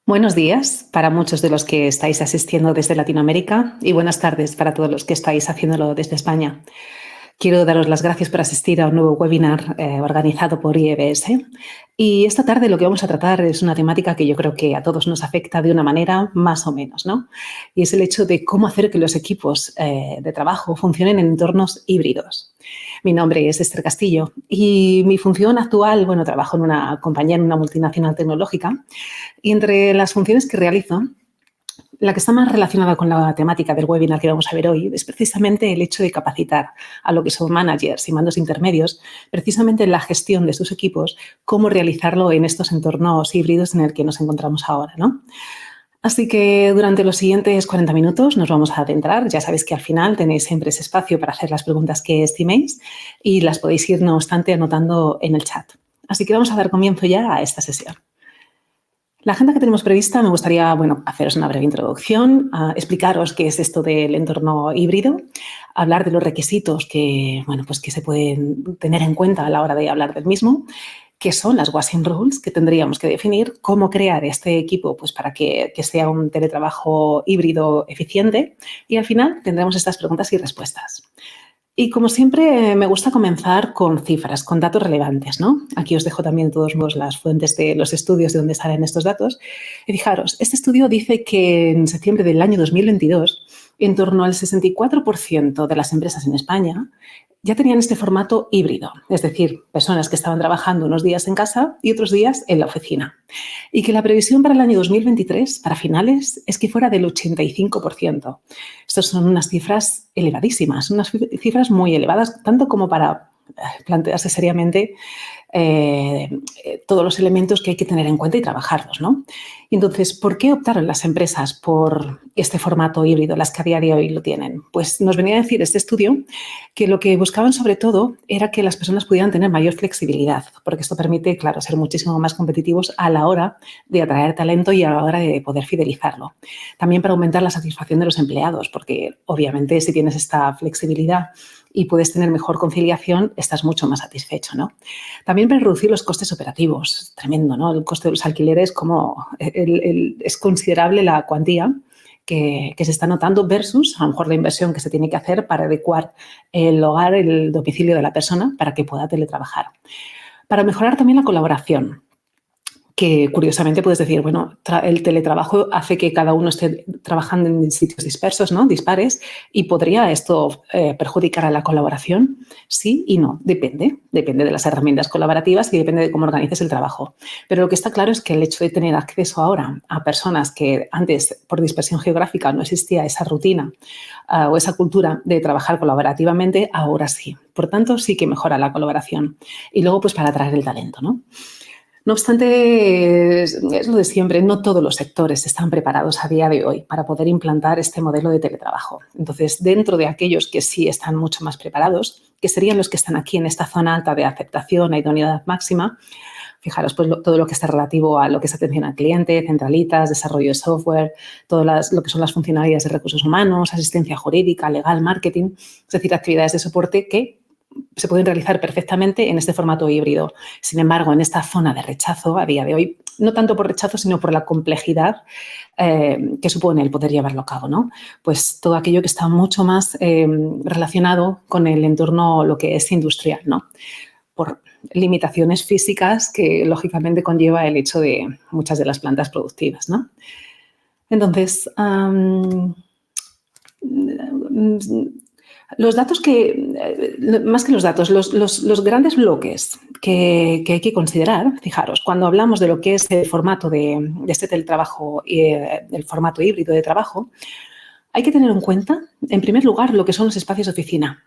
Buenos días para muchos de los que estáis asistiendo desde Latinoamérica y buenas tardes para todos los que estáis haciéndolo desde España. Quiero daros las gracias por asistir a un nuevo webinar organizado por IEBS. Y esta tarde lo que vamos a tratar es una temática que yo creo que a todos nos afecta de una manera más o menos, ¿no? Y es el hecho de cómo hacer que los equipos de trabajo funcionen en entornos híbridos. Mi nombre es Esther Castillo y mi función actual, bueno, trabajo en una compañía, en una multinacional tecnológica, y entre las funciones que realizo, la que está más relacionada con la temática del webinar que vamos a ver hoy es precisamente el hecho de capacitar a lo que son managers y mandos intermedios, precisamente en la gestión de sus equipos, cómo realizarlo en estos entornos híbridos en el que nos encontramos ahora, ¿no? Así que durante los siguientes 40 minutos nos vamos a adentrar. Ya sabéis que al final tenéis siempre ese espacio para hacer las preguntas que estiméis y las podéis ir, no obstante, anotando en el chat. Así que vamos a dar comienzo ya a esta sesión. La agenda que tenemos prevista, me gustaría, haceros una breve introducción, explicaros qué es esto del entorno híbrido, hablar de los requisitos que se pueden tener en cuenta a la hora de hablar del mismo, qué son las WASM Rules que tendríamos que definir, cómo crear este equipo para que sea un teletrabajo híbrido eficiente y al final tendremos estas preguntas y respuestas. Y como siempre, me gusta comenzar con cifras, con datos relevantes, ¿no? Aquí os dejo también de todos modos las fuentes de los estudios de donde salen estos datos. Y fijaros, este estudio dice que en septiembre del año 2022, en torno al 64% de las empresas en España ya tenían este formato híbrido, es decir, personas que estaban trabajando unos días en casa y otros días en la oficina. Y que la previsión para el año 2023, para finales, es que fuera del 85%. Estas son unas cifras elevadísimas, unas cifras muy elevadas, tanto como para plantearse seriamente todos los elementos que hay que tener en cuenta y trabajarlos, ¿no? Entonces, ¿por qué optaron las empresas por este formato híbrido, las que a día de hoy lo tienen? Pues nos venía a decir este estudio que lo que buscaban sobre todo era que las personas pudieran tener mayor flexibilidad, porque esto permite, claro, ser muchísimo más competitivos a la hora de atraer talento y a la hora de poder fidelizarlo. También para aumentar la satisfacción de los empleados, porque obviamente si tienes esta flexibilidad y puedes tener mejor conciliación, estás mucho más satisfecho, ¿no? También para reducir los costes operativos, tremendo, ¿no? El coste de los alquileres, como es considerable la cuantía que se está notando versus, a lo mejor, la inversión que se tiene que hacer para adecuar el hogar, el domicilio de la persona para que pueda teletrabajar. Para mejorar también la colaboración, que curiosamente puedes decir, bueno, el teletrabajo hace que cada uno esté trabajando en sitios dispersos, ¿no? Dispares, y ¿podría esto perjudicar a la colaboración? Sí y no, depende de las herramientas colaborativas y depende de cómo organices el trabajo. Pero lo que está claro es que el hecho de tener acceso ahora a personas que antes, por dispersión geográfica, no existía esa rutina o esa cultura de trabajar colaborativamente, ahora sí. Por tanto, sí que mejora la colaboración. Y luego, pues para atraer el talento, ¿no? No obstante, es lo de siempre, no todos los sectores están preparados a día de hoy para poder implantar este modelo de teletrabajo. Entonces, dentro de aquellos que sí están mucho más preparados, que serían los que están aquí en esta zona alta de aceptación e idoneidad máxima, fijaros, pues todo lo que está relativo a lo que es atención al cliente, centralitas, desarrollo de software, lo que son las funcionalidades de recursos humanos, asistencia jurídica, legal, marketing, es decir, actividades de soporte que se pueden realizar perfectamente en este formato híbrido. Sin embargo, en esta zona de rechazo, a día de hoy, no tanto por rechazo, sino por la complejidad que supone el poder llevarlo a cabo, ¿no? Pues todo aquello que está mucho más relacionado con el entorno, lo que es industrial, ¿no? Por limitaciones físicas que, lógicamente, conlleva el hecho de muchas de las plantas productivas, ¿no? Entonces, los datos más que los datos, los grandes bloques que hay que considerar, fijaros, cuando hablamos de lo que es el formato de este teletrabajo y el formato híbrido de trabajo, hay que tener en cuenta, en primer lugar, lo que son los espacios de oficina.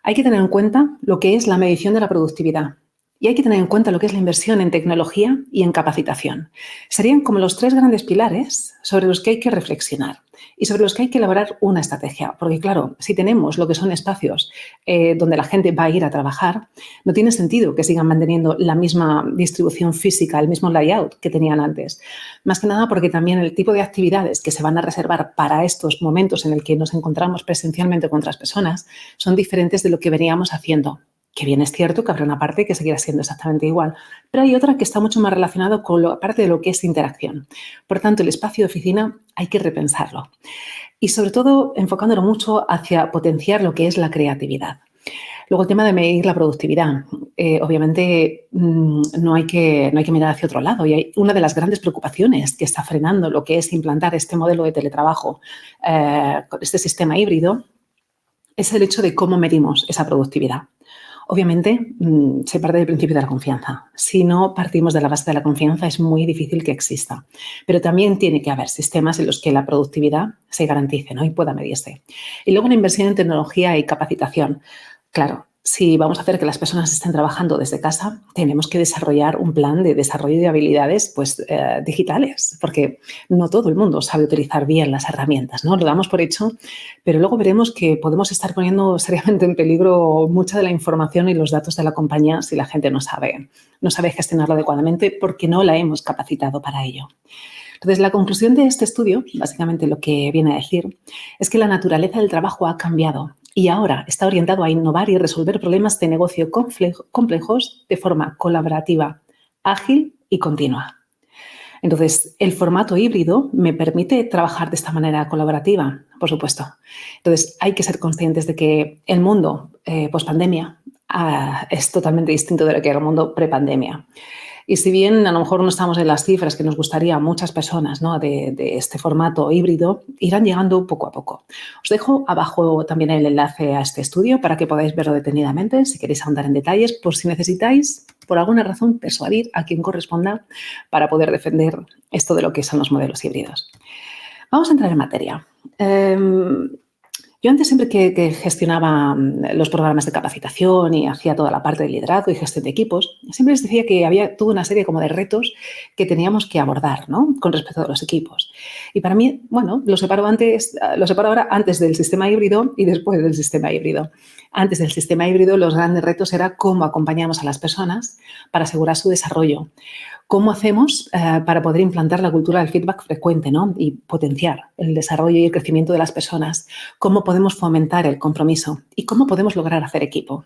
Hay que tener en cuenta lo que es la medición de la productividad. Y hay que tener en cuenta lo que es la inversión en tecnología y en capacitación. Serían como los tres grandes pilares sobre los que hay que reflexionar y sobre los que hay que elaborar una estrategia. Porque, claro, si tenemos lo que son espacios donde la gente va a ir a trabajar, no tiene sentido que sigan manteniendo la misma distribución física, el mismo layout que tenían antes. Más que nada porque también el tipo de actividades que se van a reservar para estos momentos en el que nos encontramos presencialmente con otras personas son diferentes de lo que veníamos haciendo que bien es cierto que habrá una parte que seguirá siendo exactamente igual, pero hay otra que está mucho más relacionada con la parte de lo que es interacción. Por tanto, el espacio de oficina hay que repensarlo y sobre todo enfocándolo mucho hacia potenciar lo que es la creatividad. Luego el tema de medir la productividad. Obviamente no hay que mirar hacia otro lado y hay una de las grandes preocupaciones que está frenando lo que es implantar este modelo de teletrabajo con este sistema híbrido es el hecho de cómo medimos esa productividad. Obviamente, se parte del principio de la confianza. Si no partimos de la base de la confianza, es muy difícil que exista. Pero también tiene que haber sistemas en los que la productividad se garantice, ¿no? Y pueda medirse. Y luego una inversión en tecnología y capacitación. Claro, si vamos a hacer que las personas estén trabajando desde casa, tenemos que desarrollar un plan de desarrollo de habilidades digitales, porque no todo el mundo sabe utilizar bien las herramientas, ¿no? Lo damos por hecho, pero luego veremos que podemos estar poniendo seriamente en peligro mucha de la información y los datos de la compañía si la gente no sabe gestionarlo adecuadamente porque no la hemos capacitado para ello. Entonces, la conclusión de este estudio, básicamente lo que viene a decir, es que la naturaleza del trabajo ha cambiado y ahora está orientado a innovar y resolver problemas de negocio complejos de forma colaborativa, ágil y continua. Entonces, el formato híbrido me permite trabajar de esta manera colaborativa, por supuesto. Entonces, hay que ser conscientes de que el mundo post-pandemia es totalmente distinto de lo que era el mundo pre-pandemia. Y si bien a lo mejor no estamos en las cifras que nos gustaría a muchas personas, ¿no? de este formato híbrido, irán llegando poco a poco. Os dejo abajo también el enlace a este estudio para que podáis verlo detenidamente, si queréis ahondar en detalles, por si necesitáis, por alguna razón, persuadir a quien corresponda para poder defender esto de lo que son los modelos híbridos. Vamos a entrar en materia. Yo antes siempre que gestionaba los programas de capacitación y hacía toda la parte de liderazgo y gestión de equipos, siempre les decía que había toda una serie como de retos que teníamos que abordar, ¿no? Con respecto a los equipos. Y para mí, bueno, lo separo ahora antes del sistema híbrido y después del sistema híbrido. Antes del sistema híbrido, los grandes retos era cómo acompañamos a las personas para asegurar su desarrollo. ¿Cómo hacemos para poder implantar la cultura del feedback frecuente, ¿no? Y potenciar el desarrollo y el crecimiento de las personas? ¿Cómo podemos fomentar el compromiso? ¿Y cómo podemos lograr hacer equipo?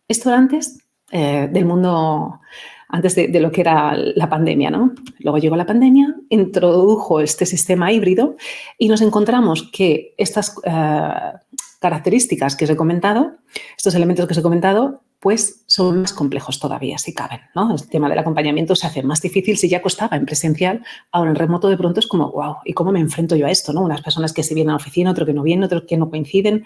Esto era antes del mundo, antes de lo que era la pandemia, ¿no? Luego llegó la pandemia, introdujo este sistema híbrido y nos encontramos que estas características que os he comentado, estos elementos que os he comentado, pues son más complejos todavía, si caben, ¿no? El tema del acompañamiento se hace más difícil. Si ya costaba en presencial, ahora en remoto de pronto es como, wow, ¿y cómo me enfrento yo a esto, no? Unas personas que se vienen a la oficina, otro que no vienen, otros que no coinciden.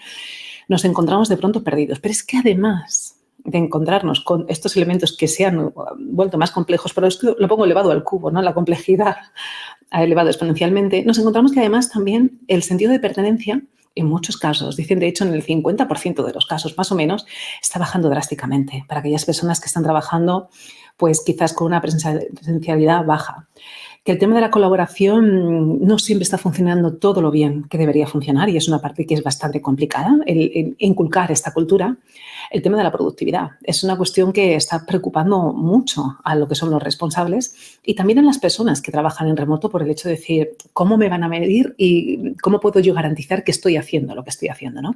Nos encontramos de pronto perdidos. Pero es que además de encontrarnos con estos elementos que se han vuelto más complejos, pero esto lo pongo elevado al cubo, ¿no? La complejidad ha elevado exponencialmente. Nos encontramos que además también el sentido de pertenencia, en muchos casos, dicen de hecho en el 50% de los casos más o menos, está bajando drásticamente para aquellas personas que están trabajando pues quizás con una presencialidad baja. Que el tema de la colaboración no siempre está funcionando todo lo bien que debería funcionar y es una parte que es bastante complicada, el inculcar esta cultura. El tema de la productividad es una cuestión que está preocupando mucho a lo que son los responsables y también a las personas que trabajan en remoto por el hecho de decir cómo me van a medir y cómo puedo yo garantizar que estoy haciendo lo que estoy haciendo, ¿no?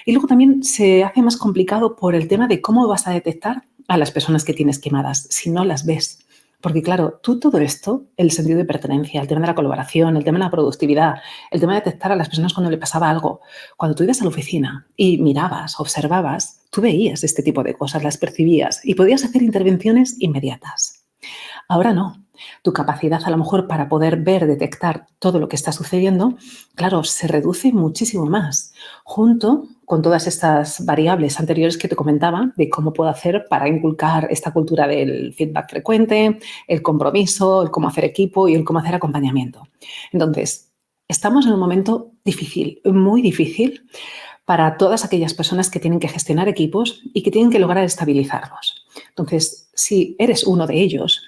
Y luego también se hace más complicado por el tema de cómo vas a detectar a las personas que tienes quemadas si no las ves. Porque claro, tú todo esto, el sentido de pertenencia, el tema de la colaboración, el tema de la productividad, el tema de detectar a las personas cuando le pasaba algo, cuando tú ibas a la oficina y mirabas, observabas, tú veías este tipo de cosas, las percibías y podías hacer intervenciones inmediatas. Ahora no. Tu capacidad a lo mejor para poder ver, detectar todo lo que está sucediendo, claro, se reduce muchísimo más, junto con todas estas variables anteriores que te comentaba de cómo puedo hacer para inculcar esta cultura del feedback frecuente, el compromiso, el cómo hacer equipo y el cómo hacer acompañamiento. Entonces, estamos en un momento difícil, muy difícil para todas aquellas personas que tienen que gestionar equipos y que tienen que lograr estabilizarlos. Entonces, si eres uno de ellos,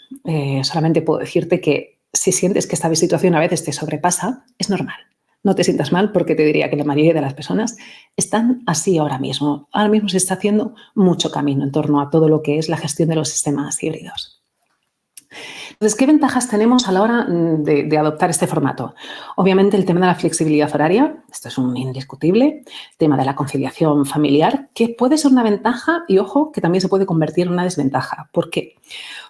solamente puedo decirte que si sientes que esta situación a veces te sobrepasa, es normal. No te sientas mal porque te diría que la mayoría de las personas están así ahora mismo. Ahora mismo se está haciendo mucho camino en torno a todo lo que es la gestión de los sistemas híbridos. Entonces, ¿qué ventajas tenemos a la hora de adoptar este formato? Obviamente, el tema de la flexibilidad horaria, esto es un indiscutible. El tema de la conciliación familiar, que puede ser una ventaja y, ojo, que también se puede convertir en una desventaja. ¿Por qué?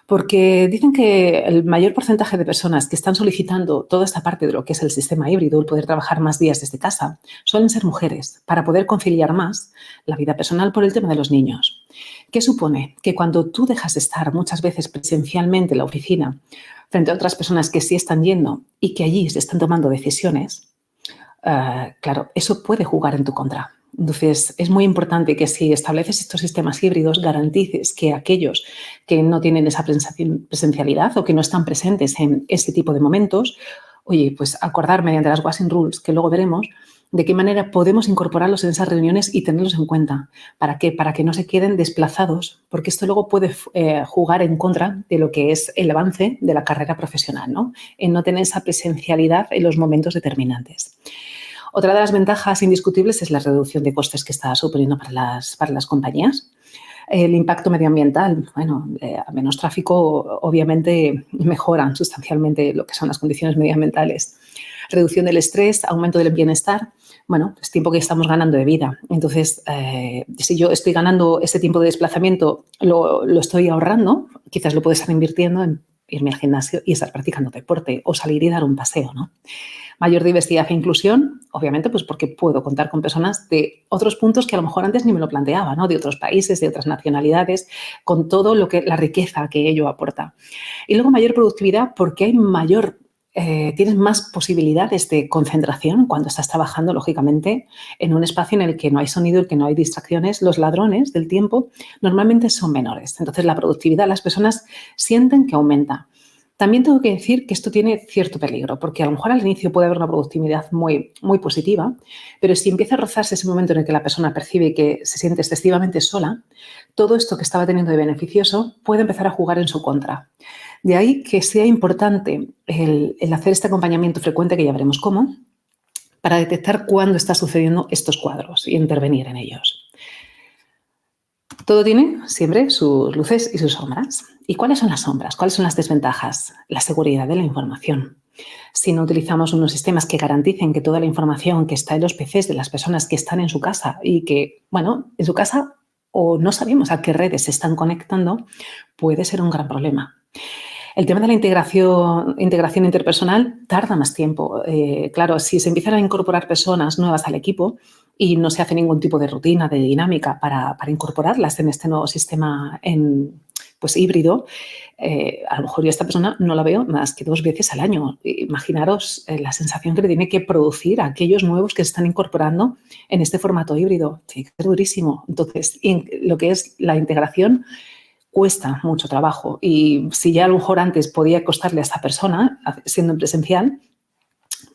Porque dicen que el mayor porcentaje de personas que están solicitando toda esta parte de lo que es el sistema híbrido, el poder trabajar más días desde casa, suelen ser mujeres, para poder conciliar más la vida personal por el tema de los niños. ¿Qué supone? Que cuando tú dejas de estar muchas veces presencialmente en la oficina frente a otras personas que sí están yendo y que allí se están tomando decisiones, claro, eso puede jugar en tu contra. Entonces, es muy importante que si estableces estos sistemas híbridos, garantices que aquellos que no tienen esa presencialidad o que no están presentes en ese tipo de momentos, oye, pues acordar mediante las Washing Rules, que luego veremos, de qué manera podemos incorporarlos en esas reuniones y tenerlos en cuenta. ¿Para qué? Para que no se queden desplazados, porque esto luego puede jugar en contra de lo que es el avance de la carrera profesional, ¿no? En no tener esa presencialidad en los momentos determinantes. Otra de las ventajas indiscutibles es la reducción de costes que está suponiendo para las compañías. El impacto medioambiental, bueno, a menos tráfico, obviamente mejoran sustancialmente lo que son las condiciones medioambientales. Reducción del estrés, aumento del bienestar, bueno, es tiempo que estamos ganando de vida. Entonces, si yo estoy ganando ese tiempo de desplazamiento, lo estoy ahorrando, quizás lo puedo estar invirtiendo en irme al gimnasio y estar practicando deporte o salir y dar un paseo, ¿no? Mayor diversidad e inclusión, obviamente, pues porque puedo contar con personas de otros puntos que a lo mejor antes ni me lo planteaba, ¿no? De otros países, de otras nacionalidades, con todo lo que la riqueza que ello aporta. Y luego mayor productividad porque tienes más posibilidades de concentración cuando estás trabajando, lógicamente, en un espacio en el que no hay sonido, en el que no hay distracciones. Los ladrones del tiempo normalmente son menores. Entonces, la productividad, las personas sienten que aumenta. También tengo que decir que esto tiene cierto peligro, porque a lo mejor al inicio puede haber una productividad muy, muy positiva, pero si empieza a rozarse ese momento en el que la persona percibe que se siente excesivamente sola, todo esto que estaba teniendo de beneficioso puede empezar a jugar en su contra. De ahí que sea importante el hacer este acompañamiento frecuente, que ya veremos cómo, para detectar cuándo están sucediendo estos cuadros y intervenir en ellos. Todo tiene siempre sus luces y sus sombras. ¿Y cuáles son las sombras? ¿Cuáles son las desventajas? La seguridad de la información. Si no utilizamos unos sistemas que garanticen que toda la información que está en los PCs de las personas que están en su casa y que, bueno, en su casa o no sabemos a qué redes se están conectando, puede ser un gran problema. El tema de la integración interpersonal tarda más tiempo. Claro, si se empiezan a incorporar personas nuevas al equipo y no se hace ningún tipo de rutina, de dinámica para incorporarlas en este nuevo sistema híbrido, a lo mejor yo a esta persona no la veo más que 2 veces al año. Imaginaros la sensación que le tiene que producir a aquellos nuevos que se están incorporando en este formato híbrido. Tiene que ser durísimo. Entonces, lo que es la integración cuesta mucho trabajo y si ya a lo mejor antes podía costarle a esta persona, siendo en presencial,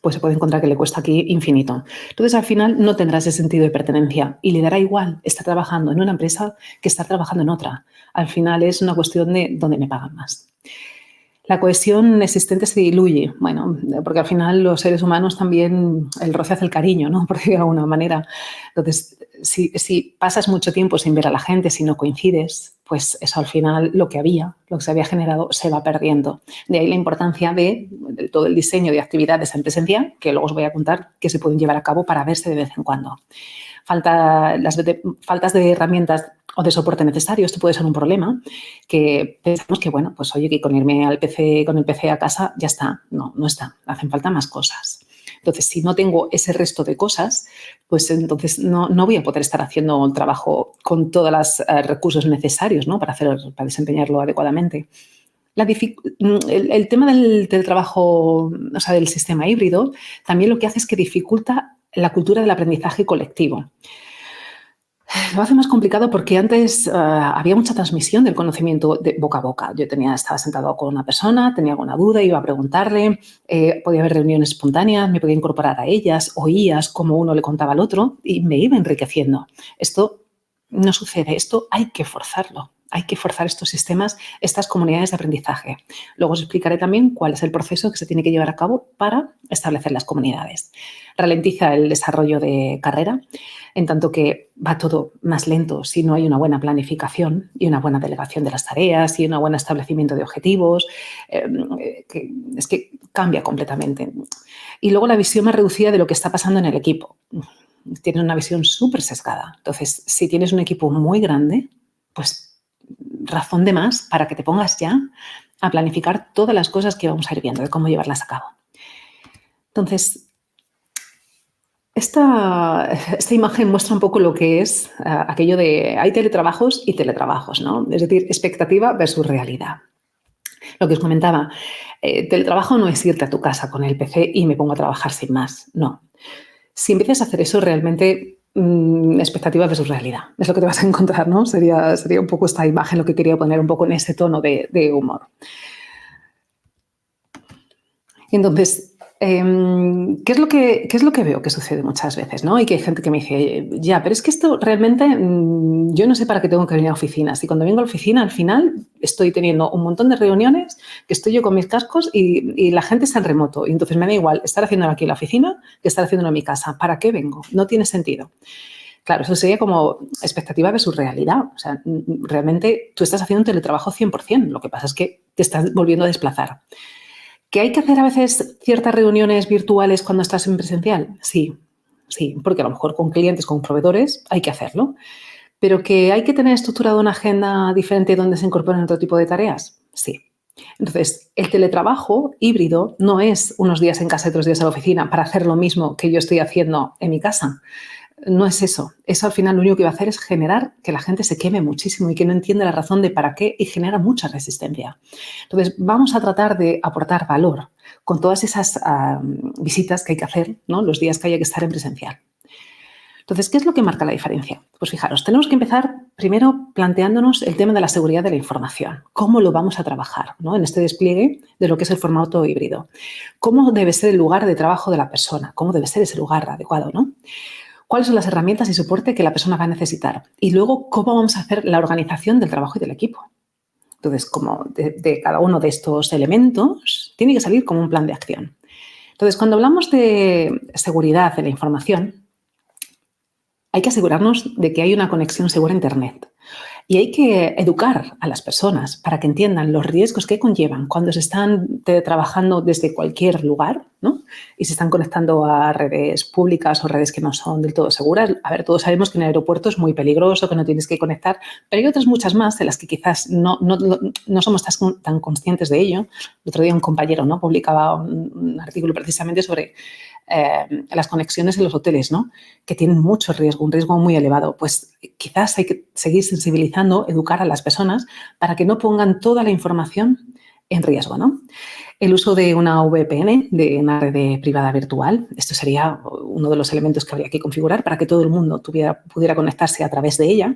pues se puede encontrar que le cuesta aquí infinito. Entonces, al final no tendrá ese sentido de pertenencia y le dará igual estar trabajando en una empresa que estar trabajando en otra. Al final es una cuestión de dónde me pagan más. La cohesión existente se diluye, bueno, porque al final los seres humanos también, el roce hace el cariño, ¿no? Por decirlo de alguna manera. Entonces, si pasas mucho tiempo sin ver a la gente, si no coincides, pues eso al final lo que se había generado se va perdiendo. De ahí la importancia de todo el diseño de actividades en presencial, que luego os voy a contar que se pueden llevar a cabo para verse de vez en cuando. Faltas de herramientas o de soporte necesario, esto puede ser un problema, que pensamos que, bueno, pues oye, que con irme con el PC a casa ya está. No, no está. Hacen falta más cosas. Entonces, si no tengo ese resto de cosas, pues entonces no voy a poder estar haciendo el trabajo con todos los recursos necesarios, ¿no? para desempeñarlo adecuadamente. El tema del trabajo, o sea, del sistema híbrido, también lo que hace es que dificulta la cultura del aprendizaje colectivo. Lo hace más complicado porque antes había mucha transmisión del conocimiento de boca a boca. Yo estaba sentado con una persona, tenía alguna duda, iba a preguntarle, podía haber reuniones espontáneas, me podía incorporar a ellas, oías cómo uno le contaba al otro y me iba enriqueciendo. Esto no sucede, esto hay que forzarlo. Hay que forzar estos sistemas, estas comunidades de aprendizaje. Luego os explicaré también cuál es el proceso que se tiene que llevar a cabo para establecer las comunidades. Ralentiza el desarrollo de carrera, en tanto que va todo más lento si no hay una buena planificación y una buena delegación de las tareas y un buen establecimiento de objetivos. Es que cambia completamente. Y luego la visión más reducida de lo que está pasando en el equipo. Tienes una visión súper sesgada. Entonces, si tienes un equipo muy grande, pues razón de más para que te pongas ya a planificar todas las cosas que vamos a ir viendo, de cómo llevarlas a cabo. Entonces, esta imagen muestra un poco lo que es aquello de hay teletrabajos y teletrabajos, ¿no? Es decir, expectativa versus realidad. Lo que os comentaba, teletrabajo no es irte a tu casa con el PC y me pongo a trabajar sin más, no. Si empiezas a hacer eso, realmente expectativa versus realidad. Es lo que te vas a encontrar, ¿no? Sería un poco esta imagen lo que quería poner un poco en ese tono de humor. Entonces, ¿qué es lo que veo que sucede muchas veces, ¿no? Y que hay gente que me dice, ya, pero es que esto realmente yo no sé para qué tengo que venir a oficinas. Y cuando vengo a la oficina, al final estoy teniendo un montón de reuniones que estoy yo con mis cascos y la gente está en remoto. Y entonces me da igual estar haciéndolo aquí en la oficina que estar haciéndolo en mi casa. ¿Para qué vengo? No tiene sentido. Claro, eso sería como expectativa versus realidad. O sea, realmente tú estás haciendo un teletrabajo 100%. Lo que pasa es que te estás volviendo a desplazar. ¿Que hay que hacer a veces ciertas reuniones virtuales cuando estás en presencial? Sí, porque a lo mejor con clientes, con proveedores, hay que hacerlo. ¿Pero que hay que tener estructurada una agenda diferente donde se incorporen otro tipo de tareas? Sí. Entonces, el teletrabajo híbrido no es unos días en casa y otros días a la oficina para hacer lo mismo que yo estoy haciendo en mi casa. No es eso. Eso al final lo único que va a hacer es generar que la gente se queme muchísimo y que no entiende la razón de para qué y genera mucha resistencia. Entonces, vamos a tratar de aportar valor con todas esas visitas que hay que hacer, ¿no? Los días que haya que estar en presencial. Entonces, ¿qué es lo que marca la diferencia? Pues fijaros, tenemos que empezar primero planteándonos el tema de la seguridad de la información. ¿Cómo lo vamos a trabajar, ¿no? En este despliegue de lo que es el formato híbrido? ¿Cómo debe ser el lugar de trabajo de la persona? ¿Cómo debe ser ese lugar adecuado, ¿no? ¿Cuáles son las herramientas y soporte que la persona va a necesitar? Y luego, ¿cómo vamos a hacer la organización del trabajo y del equipo? Entonces, como de cada uno de estos elementos, tiene que salir como un plan de acción. Entonces, cuando hablamos de seguridad de la información, hay que asegurarnos de que hay una conexión segura a Internet. Y hay que educar a las personas para que entiendan los riesgos que conllevan cuando se están trabajando desde cualquier lugar, ¿no? Y se están conectando a redes públicas o redes que no son del todo seguras. A ver, todos sabemos que en el aeropuerto es muy peligroso, que no tienes que conectar, pero hay otras muchas más de las que quizás no somos tan conscientes de ello. El otro día un compañero, ¿no?, publicaba un artículo precisamente sobre las conexiones en los hoteles, ¿no?, que tienen mucho riesgo, un riesgo muy elevado. Pues quizás hay que seguir sensibilizando, educar a las personas para que no pongan toda la información en riesgo, ¿no? El uso de una VPN, de una red privada virtual, esto sería uno de los elementos que habría que configurar para que todo el mundo pudiera conectarse a través de ella.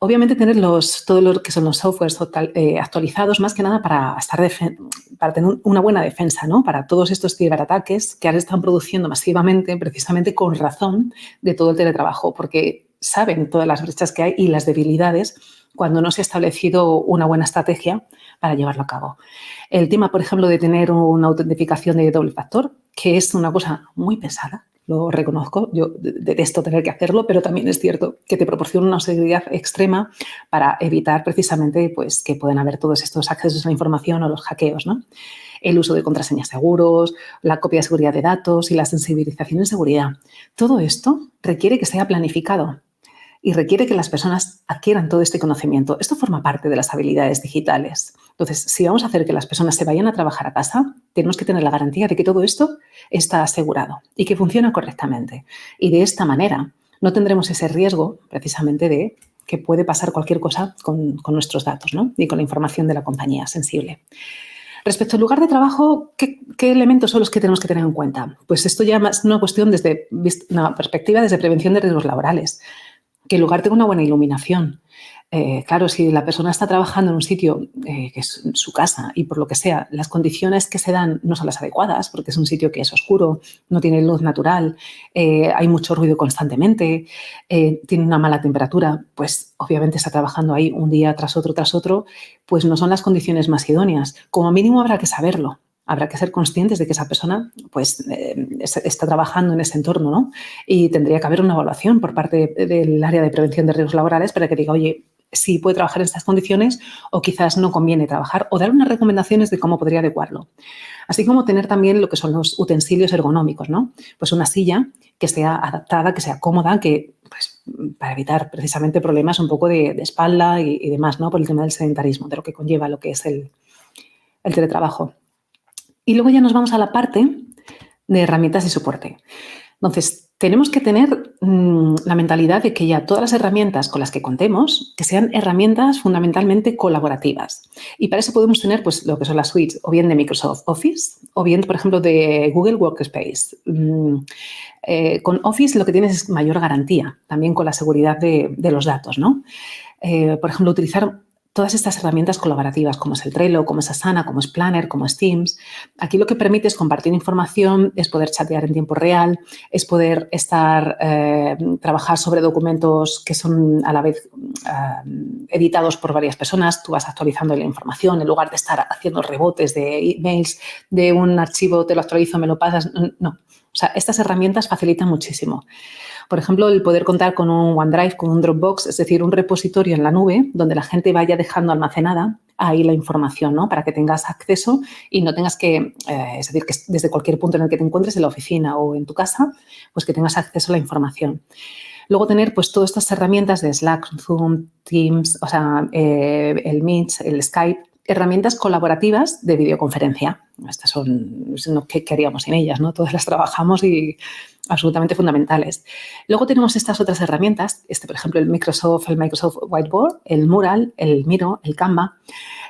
Obviamente tener todo lo que son los softwares actualizados, más que nada para tener una buena defensa, ¿no?, para todos estos ciberataques que ahora están produciendo masivamente, precisamente con razón de todo el teletrabajo, porque saben todas las brechas que hay y las debilidades cuando no se ha establecido una buena estrategia para llevarlo a cabo. El tema, por ejemplo, de tener una autentificación de doble factor, que es una cosa muy pesada, lo reconozco, yo detesto tener que hacerlo, pero también es cierto que te proporciona una seguridad extrema para evitar precisamente, pues, que pueden haber todos estos accesos a la información o los hackeos, ¿no? El uso de contraseñas seguros, la copia de seguridad de datos y la sensibilización en seguridad. Todo esto requiere que sea planificado y requiere que las personas adquieran todo este conocimiento. Esto forma parte de las habilidades digitales. Entonces, si vamos a hacer que las personas se vayan a trabajar a casa, tenemos que tener la garantía de que todo esto está asegurado y que funciona correctamente. Y de esta manera no tendremos ese riesgo precisamente de que puede pasar cualquier cosa con nuestros datos, ¿no?, y con la información de la compañía sensible. Respecto al lugar de trabajo, ¿qué elementos son los que tenemos que tener en cuenta? Pues esto ya es una cuestión desde una perspectiva desde prevención de riesgos laborales. Que el lugar tenga una buena iluminación, Claro, si la persona está trabajando en un sitio que es su casa y por lo que sea, las condiciones que se dan no son las adecuadas, porque es un sitio que es oscuro, no tiene luz natural, hay mucho ruido constantemente, tiene una mala temperatura, pues obviamente está trabajando ahí un día tras otro, pues no son las condiciones más idóneas. Como mínimo habrá que saberlo. Habrá que ser conscientes de que esa persona pues, está trabajando en ese entorno, ¿no? Y tendría que haber una evaluación por parte del área de prevención de riesgos laborales para que diga, oye, sí puede trabajar en estas condiciones o quizás no conviene trabajar, o dar unas recomendaciones de cómo podría adecuarlo. Así como tener también lo que son los utensilios ergonómicos, ¿no? Pues una silla que sea adaptada, que sea cómoda, que pues, para evitar precisamente problemas un poco de espalda y demás, ¿no? Por el tema del sedentarismo, de lo que conlleva lo que es el teletrabajo. Y luego ya nos vamos a la parte de herramientas y soporte. Entonces, tenemos que tener la mentalidad de que ya todas las herramientas con las que contemos, que sean herramientas fundamentalmente colaborativas. Y para eso podemos tener pues, lo que son las suites, o bien de Microsoft Office, o bien, por ejemplo, de Google Workspace. Con Office lo que tienes es mayor garantía, también con la seguridad de los datos, ¿no? Por ejemplo, utilizar todas estas herramientas colaborativas, como es el Trello, como es Asana, como es Planner, como es Teams. Aquí lo que permite es compartir información, es poder chatear en tiempo real, es poder trabajar sobre documentos que son a la vez editados por varias personas. Tú vas actualizando la información en lugar de estar haciendo rebotes de emails, de un archivo te lo actualizo, me lo pasas. No. O sea, estas herramientas facilitan muchísimo. Por ejemplo, el poder contar con un OneDrive, con un Dropbox, es decir, un repositorio en la nube donde la gente vaya dejando almacenada ahí la información, ¿no? Para que tengas acceso y no tengas que, es decir, que desde cualquier punto en el que te encuentres, en la oficina o en tu casa, pues que tengas acceso a la información. Luego tener pues todas estas herramientas de Slack, Zoom, Teams, o sea, el Meet, el Skype, herramientas colaborativas de videoconferencia. Estas son, ¿qué haríamos sin ellas? ¿No? Todas las trabajamos y absolutamente fundamentales. Luego tenemos estas otras herramientas, por ejemplo, el Microsoft Whiteboard, el Mural, el Miro, el Canva.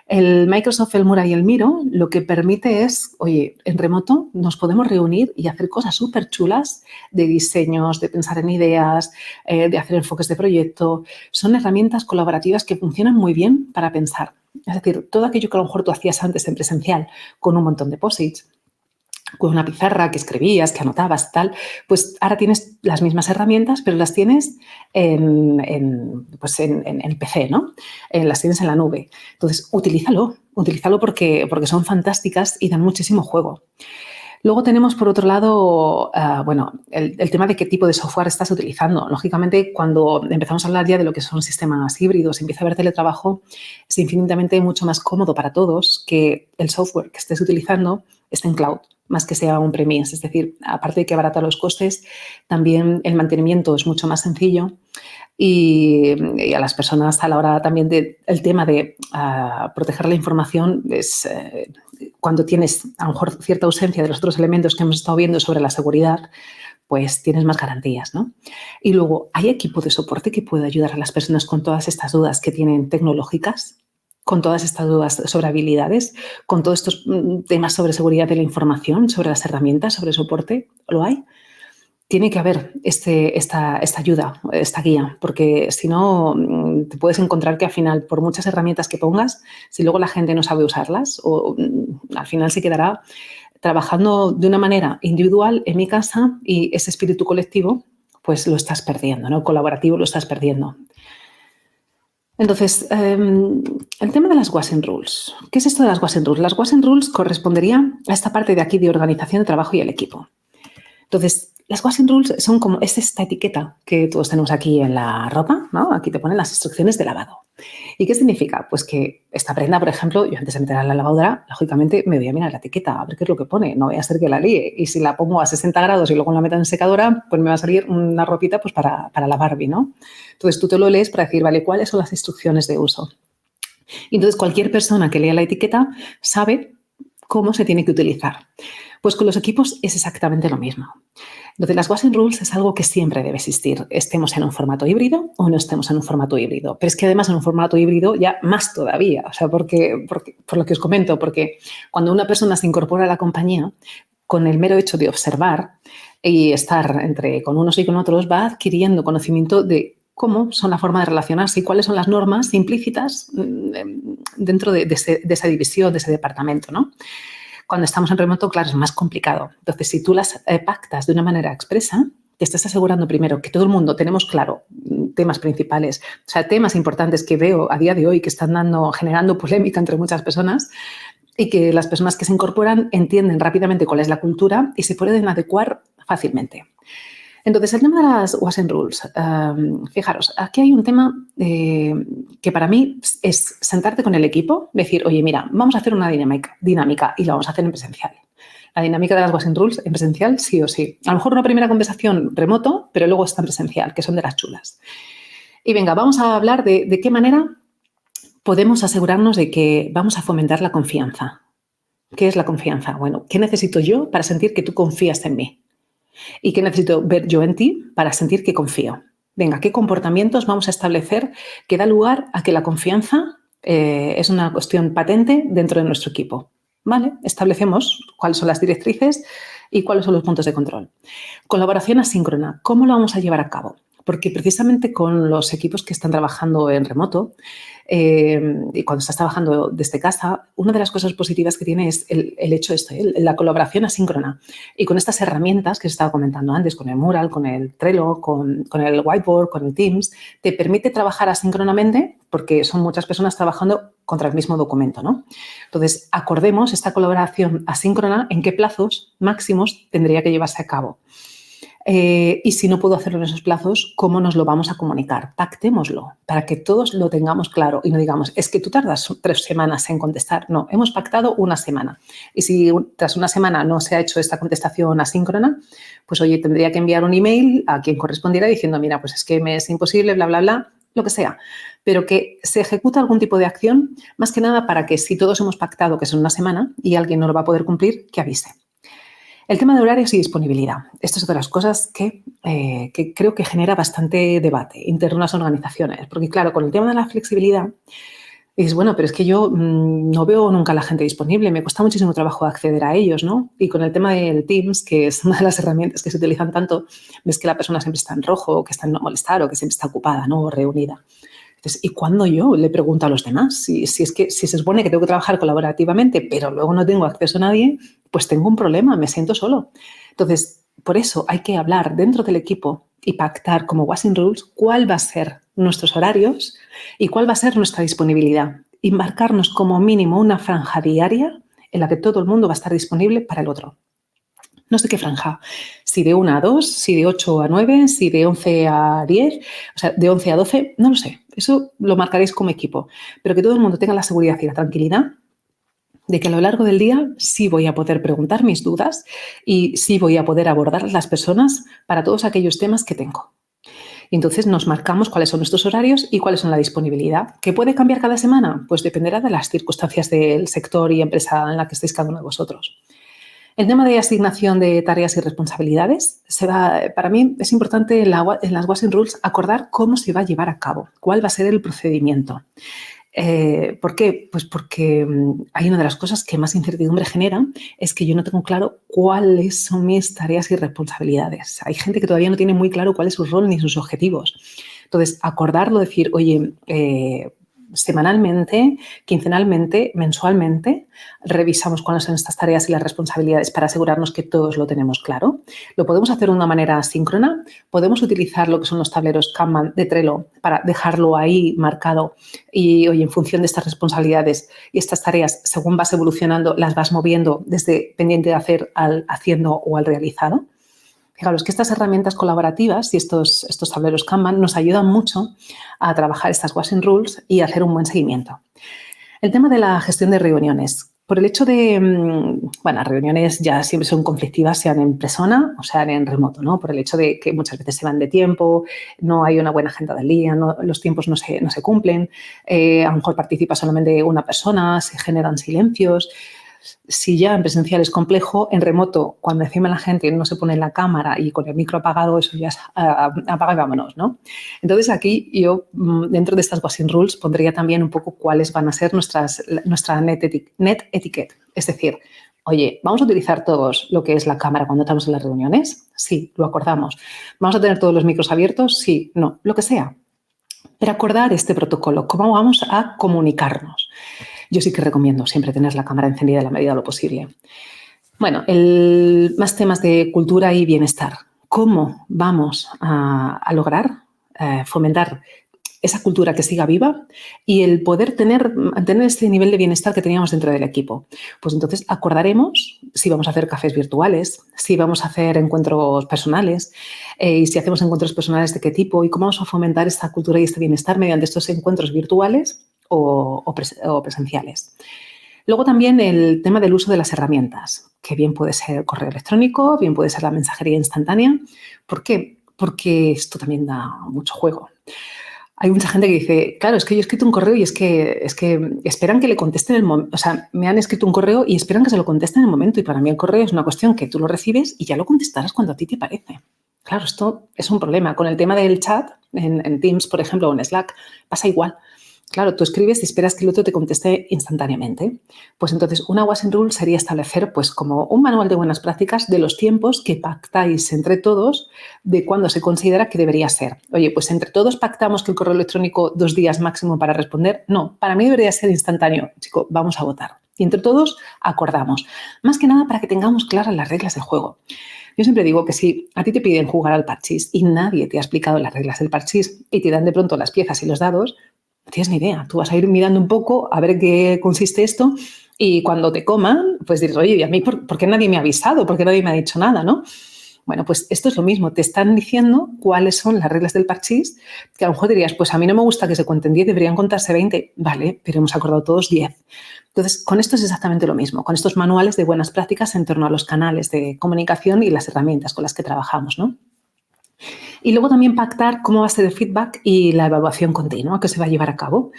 El Microsoft, el Mural y el Miro lo que permite es, oye, en remoto nos podemos reunir y hacer cosas súper chulas de diseños, de pensar en ideas, de hacer enfoques de proyecto. Son herramientas colaborativas que funcionan muy bien para pensar. Es decir, todo aquello que a lo mejor tú hacías antes en presencial con un montón de posits, con una pizarra que escribías, que anotabas, tal, pues ahora tienes las mismas herramientas, pero las tienes en PC, ¿no? Las tienes en la nube. Entonces, utilízalo porque son fantásticas y dan muchísimo juego. Luego tenemos, por otro lado, el tema de qué tipo de software estás utilizando. Lógicamente, cuando empezamos a hablar ya de lo que son sistemas híbridos, empieza a haber teletrabajo, es infinitamente mucho más cómodo para todos que el software que estés utilizando esté en cloud, más que sea on-premise. Es decir, aparte de que abarata los costes, también el mantenimiento es mucho más sencillo y a las personas a la hora también del tema de proteger la información es cuando tienes a lo mejor cierta ausencia de los otros elementos que hemos estado viendo sobre la seguridad, pues tienes más garantías, ¿no? Y luego, ¿hay equipo de soporte que puede ayudar a las personas con todas estas dudas que tienen tecnológicas? Con todas estas dudas sobre habilidades, con todos estos temas sobre seguridad de la información, sobre las herramientas, sobre soporte, ¿lo hay? Tiene que haber esta ayuda, esta guía, porque si no te puedes encontrar que al final, por muchas herramientas que pongas, si luego la gente no sabe usarlas, al final se quedará trabajando de una manera individual en mi casa y ese espíritu colectivo, pues lo estás perdiendo, ¿no? Colaborativo lo estás perdiendo. Entonces, el tema de las WASM Rules. ¿Qué es esto de las WASM Rules? Las WASM Rules corresponderían a esta parte de aquí de organización de trabajo y el equipo. Entonces, las WASM Rules son como esta etiqueta que todos tenemos aquí en la ropa, ¿no? Aquí te ponen las instrucciones de lavado. ¿Y qué significa? Pues que esta prenda, por ejemplo, yo antes de meterla en la lavadora, lógicamente me voy a mirar la etiqueta, a ver qué es lo que pone. No voy a hacer que la líe. Y si la pongo a 60 grados y luego la meto en secadora, pues me va a salir una ropita pues para la Barbie, ¿no? Entonces, tú te lo lees para decir, vale, ¿cuáles son las instrucciones de uso? Y entonces, cualquier persona que lea la etiqueta sabe cómo se tiene que utilizar. Pues con los equipos es exactamente lo mismo. Entonces, las WASM Rules es algo que siempre debe existir, estemos en un formato híbrido o no estemos en un formato híbrido. Pero es que además en un formato híbrido ya más todavía, o sea, porque por lo que os comento, porque cuando una persona se incorpora a la compañía, con el mero hecho de observar y estar con unos y con otros, va adquiriendo conocimiento de cómo son la forma de relacionarse y cuáles son las normas implícitas dentro de esa división, de ese departamento, ¿no? Cuando estamos en remoto, claro, es más complicado. Entonces, si tú las pactas de una manera expresa, te estás asegurando primero que todo el mundo tenemos claro temas principales, o sea, temas importantes que veo a día de hoy que están generando polémica entre muchas personas y que las personas que se incorporan entienden rápidamente cuál es la cultura y se pueden adecuar fácilmente. Entonces, el tema de las WASM Rules, fijaros, aquí hay un tema que para mí es sentarte con el equipo, decir, oye, mira, vamos a hacer una dinámica y lo vamos a hacer en presencial. La dinámica de las WASM Rules en presencial, sí o sí. A lo mejor una primera conversación remoto, pero luego está en presencial, que son de las chulas. Y venga, vamos a hablar de qué manera podemos asegurarnos de que vamos a fomentar la confianza. ¿Qué es la confianza? Bueno, ¿qué necesito yo para sentir que tú confías en mí? ¿Y qué necesito ver yo en ti para sentir que confío? Venga, ¿qué comportamientos vamos a establecer que da lugar a que la confianza es una cuestión patente dentro de nuestro equipo? ¿Vale? Establecemos cuáles son las directrices y cuáles son los puntos de control. Colaboración asíncrona. ¿Cómo lo vamos a llevar a cabo? Porque precisamente con los equipos que están trabajando en remoto y cuando estás trabajando desde casa, una de las cosas positivas que tiene es el hecho de esto, la colaboración asíncrona. Y con estas herramientas que os estaba comentando antes, con el Mural, con el Trello, con el Whiteboard, con el Teams, te permite trabajar asíncronamente porque son muchas personas trabajando contra el mismo documento, ¿no? Entonces, acordemos esta colaboración asíncrona en qué plazos máximos tendría que llevarse a cabo. Y si no puedo hacerlo en esos plazos, ¿cómo nos lo vamos a comunicar? Pactémoslo para que todos lo tengamos claro y no digamos, es que tú tardas 3 semanas en contestar. No, hemos pactado una semana. Y si tras una semana no se ha hecho esta contestación asíncrona, pues oye, tendría que enviar un email a quien correspondiera diciendo, mira, pues es que me es imposible, bla, bla, bla, lo que sea. Pero que se ejecuta algún tipo de acción, más que nada para que si todos hemos pactado que es en una semana y alguien no lo va a poder cumplir, que avise. El tema de horarios y disponibilidad. Esto es otra de las cosas que creo que genera bastante debate interno en las organizaciones. Porque, claro, con el tema de la flexibilidad, dices, bueno, pero es que yo no veo nunca a la gente disponible, me cuesta muchísimo trabajo acceder a ellos, ¿no? Y con el tema del Teams, que es una de las herramientas que se utilizan tanto, ves que la persona siempre está en rojo, que está en no molestar o que siempre está ocupada, ¿no? O reunida. Entonces, ¿y cuándo yo le pregunto a los demás? Si se supone que tengo que trabajar colaborativamente, pero luego no tengo acceso a nadie, pues tengo un problema, me siento solo. Entonces, por eso hay que hablar dentro del equipo y pactar como WASM Rules cuál va a ser nuestros horarios y cuál va a ser nuestra disponibilidad. Y marcarnos como mínimo una franja diaria en la que todo el mundo va a estar disponible para el otro. No sé qué franja, si de 1 a 2, si de 8 a 9, si de 11 a 10, o sea, de 11 a 12, no lo sé. Eso lo marcaréis como equipo. Pero que todo el mundo tenga la seguridad y la tranquilidad de que a lo largo del día sí voy a poder preguntar mis dudas y sí voy a poder abordar a las personas para todos aquellos temas que tengo. Y entonces nos marcamos cuáles son nuestros horarios y cuáles son la disponibilidad. ¿Qué puede cambiar cada semana? Pues dependerá de las circunstancias del sector y empresa en la que estéis cada uno de vosotros. El tema de asignación de tareas y responsabilidades, para mí es importante en las WASM Rules acordar cómo se va a llevar a cabo, cuál va a ser el procedimiento. ¿Por qué? Pues porque hay una de las cosas que más incertidumbre genera es que yo no tengo claro cuáles son mis tareas y responsabilidades. Hay gente que todavía no tiene muy claro cuál es su rol ni sus objetivos. Entonces, acordarlo, decir, oye, semanalmente, quincenalmente, mensualmente, revisamos cuáles son estas tareas y las responsabilidades para asegurarnos que todos lo tenemos claro. Lo podemos hacer de una manera asíncrona, podemos utilizar lo que son los tableros Kanban de Trello para dejarlo ahí marcado y, oye, en función de estas responsabilidades y estas tareas, según vas evolucionando, las vas moviendo desde pendiente de hacer al haciendo o al realizado. Fijaros que estas herramientas colaborativas y estos tableros Kanban nos ayudan mucho a trabajar estas WASM Rules y hacer un buen seguimiento. El tema de la gestión de reuniones. Por el hecho de, reuniones ya siempre son conflictivas, sean en persona o sean en remoto, ¿no? Por el hecho de que muchas veces se van de tiempo, no hay una buena agenda del día, los tiempos no se cumplen, a lo mejor participa solamente una persona, se generan silencios. Si ya en presencial es complejo, en remoto, cuando encima la gente no se pone en la cámara y con el micro apagado, eso ya es apaga y vámonos, ¿no? Entonces, aquí yo, dentro de estas WASM Rules, pondría también un poco cuáles van a ser nuestra net etiquette. Es decir, oye, ¿vamos a utilizar todos lo que es la cámara cuando estamos en las reuniones? Sí, lo acordamos. ¿Vamos a tener todos los micros abiertos? Sí, no, lo que sea. Pero acordar este protocolo, cómo vamos a comunicarnos. Yo sí que recomiendo siempre tener la cámara encendida en la medida de lo posible. Bueno, más temas de cultura y bienestar. ¿Cómo vamos a lograr fomentar esa cultura que siga viva y el poder mantener este nivel de bienestar que teníamos dentro del equipo? Pues entonces acordaremos si vamos a hacer cafés virtuales, si vamos a hacer encuentros personales y si hacemos encuentros personales de qué tipo y cómo vamos a fomentar esta cultura y este bienestar mediante estos encuentros virtuales o presenciales. Luego también el tema del uso de las herramientas, que bien puede ser el correo electrónico, bien puede ser la mensajería instantánea. ¿Por qué? Porque esto también da mucho juego. Hay mucha gente que dice, claro, es que yo he escrito un correo y es que esperan que le contesten en el momento. O sea, me han escrito un correo y esperan que se lo contesten en el momento. Y para mí el correo es una cuestión que tú lo recibes y ya lo contestarás cuando a ti te parece. Claro, esto es un problema. Con el tema del chat, en Teams, por ejemplo, o en Slack, pasa igual. Claro, tú escribes y esperas que el otro te conteste instantáneamente. Pues entonces, una WhatsApp Rule sería establecer pues como un manual de buenas prácticas de los tiempos que pactáis entre todos de cuándo se considera que debería ser. Oye, pues entre todos pactamos que el correo electrónico 2 días máximo para responder. No, para mí debería ser instantáneo. Chico, vamos a votar. Y entre todos acordamos. Más que nada para que tengamos claras las reglas del juego. Yo siempre digo que si a ti te piden jugar al parchís y nadie te ha explicado las reglas del parchís y te dan de pronto las piezas y los dados, no tienes ni idea. Tú vas a ir mirando un poco a ver qué consiste esto y cuando te coman, pues dices, oye, ¿y a mí por qué nadie me ha avisado? ¿Por qué nadie me ha dicho nada? ¿No? Bueno, pues esto es lo mismo. Te están diciendo cuáles son las reglas del parchís, que a lo mejor dirías, pues a mí no me gusta que se cuenten 10, deberían contarse 20. Vale, pero hemos acordado todos 10. Entonces, con esto es exactamente lo mismo, con estos manuales de buenas prácticas en torno a los canales de comunicación y las herramientas con las que trabajamos, ¿no? Y luego también pactar cómo va a ser el feedback y la evaluación continua que se va a llevar a cabo.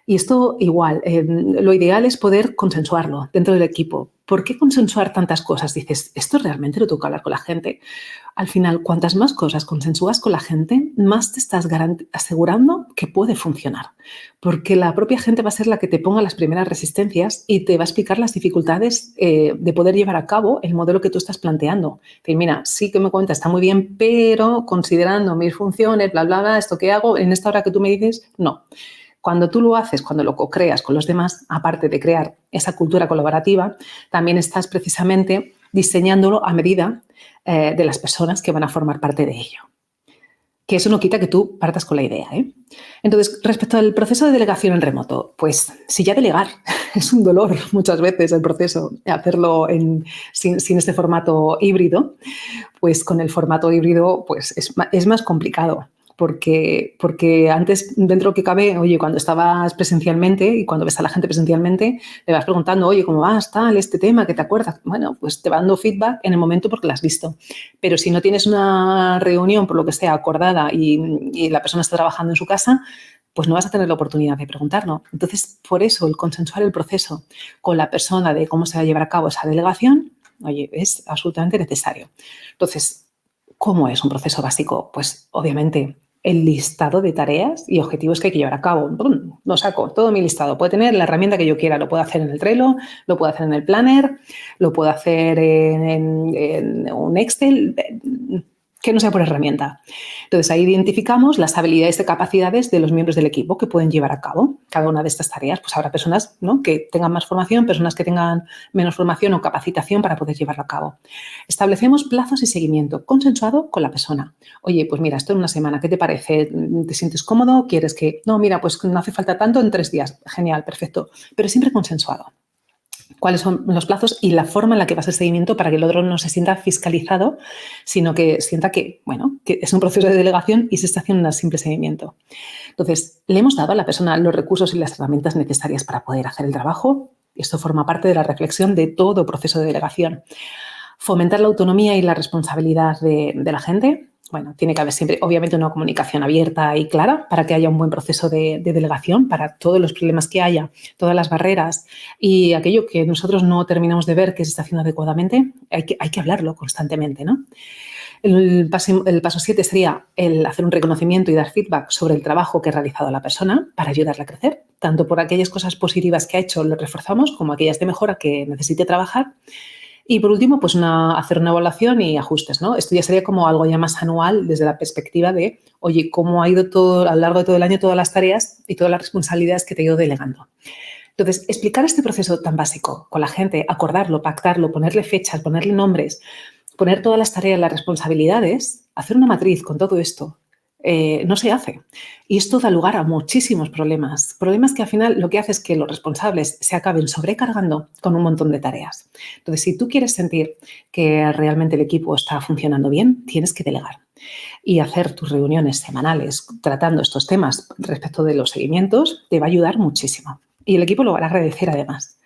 Y esto igual, lo ideal es poder consensuarlo dentro del equipo. ¿Por qué consensuar tantas cosas? Dices, ¿esto realmente lo tengo que hablar con la gente? Al final, cuantas más cosas consensúas con la gente, más te estás asegurando que puede funcionar. Porque la propia gente va a ser la que te ponga las primeras resistencias y te va a explicar las dificultades de poder llevar a cabo el modelo que tú estás planteando. Que mira, sí que me cuenta, está muy bien, pero considerando mis funciones, bla, bla, bla, esto que hago, en esta hora que tú me dices, no. Cuando tú lo haces, cuando lo co-creas con los demás, aparte de crear esa cultura colaborativa, también estás precisamente diseñándolo a medida de las personas que van a formar parte de ello. Que eso no quita que tú partas con la idea, ¿eh? Entonces, respecto al proceso de delegación en remoto, pues si ya delegar es un dolor muchas veces el proceso, hacerlo sin este formato híbrido, pues con el formato híbrido pues es más complicado. Porque antes, dentro que cabe, oye, cuando estabas presencialmente y cuando ves a la gente presencialmente, le vas preguntando, oye, ¿cómo vas? Tal, este tema, ¿qué te acuerdas? Bueno, pues te va dando feedback en el momento porque lo has visto. Pero si no tienes una reunión, por lo que sea, acordada y la persona está trabajando en su casa, pues no vas a tener la oportunidad de preguntarlo. Entonces, por eso, el consensuar el proceso con la persona de cómo se va a llevar a cabo esa delegación, oye, es absolutamente necesario. Entonces, ¿cómo es un proceso básico? Pues, obviamente, el listado de tareas y objetivos que hay que llevar a cabo. ¡Bum! Lo saco, todo mi listado. Puede tener la herramienta que yo quiera. Lo puedo hacer en el Trello, lo puedo hacer en el Planner, lo puedo hacer en un Excel, que no sea por herramienta. Entonces, ahí identificamos las habilidades y capacidades de los miembros del equipo que pueden llevar a cabo cada una de estas tareas. Pues habrá personas, ¿no?, que tengan más formación, personas que tengan menos formación o capacitación para poder llevarlo a cabo. Establecemos plazos y seguimiento consensuado con la persona. Oye, pues mira, esto en una semana, ¿qué te parece? ¿Te sientes cómodo? ¿Quieres que...? No, mira, pues no hace falta tanto, en 3 días. Genial, perfecto. Pero siempre consensuado. Cuáles son los plazos y la forma en la que va a ser seguimiento para que el otro no se sienta fiscalizado, sino que sienta que, bueno, que es un proceso de delegación y se está haciendo un simple seguimiento. Entonces, le hemos dado a la persona los recursos y las herramientas necesarias para poder hacer el trabajo. Esto forma parte de la reflexión de todo proceso de delegación. Fomentar la autonomía y la responsabilidad de la gente. Bueno, tiene que haber siempre, obviamente, una comunicación abierta y clara para que haya un buen proceso de delegación, para todos los problemas que haya, todas las barreras y aquello que nosotros no terminamos de ver que se está haciendo adecuadamente, hay que hablarlo constantemente, ¿no? El paso 7 sería el hacer un reconocimiento y dar feedback sobre el trabajo que ha realizado la persona para ayudarla a crecer. Tanto por aquellas cosas positivas que ha hecho, lo reforzamos, como aquellas de mejora que necesite trabajar. Y por último, pues hacer una evaluación y ajustes, ¿no? Esto ya sería como algo ya más anual desde la perspectiva de, oye, cómo ha ido todo a lo largo de todo el año todas las tareas y todas las responsabilidades que te he ido delegando. Entonces, explicar este proceso tan básico con la gente, acordarlo, pactarlo, ponerle fechas, ponerle nombres, poner todas las tareas, las responsabilidades, hacer una matriz con todo esto, no se hace. Y esto da lugar a muchísimos problemas. Problemas que al final lo que hace es que los responsables se acaben sobrecargando con un montón de tareas. Entonces, si tú quieres sentir que realmente el equipo está funcionando bien, tienes que delegar y hacer tus reuniones semanales tratando estos temas respecto de los seguimientos te va a ayudar muchísimo. Y el equipo lo va a agradecer además.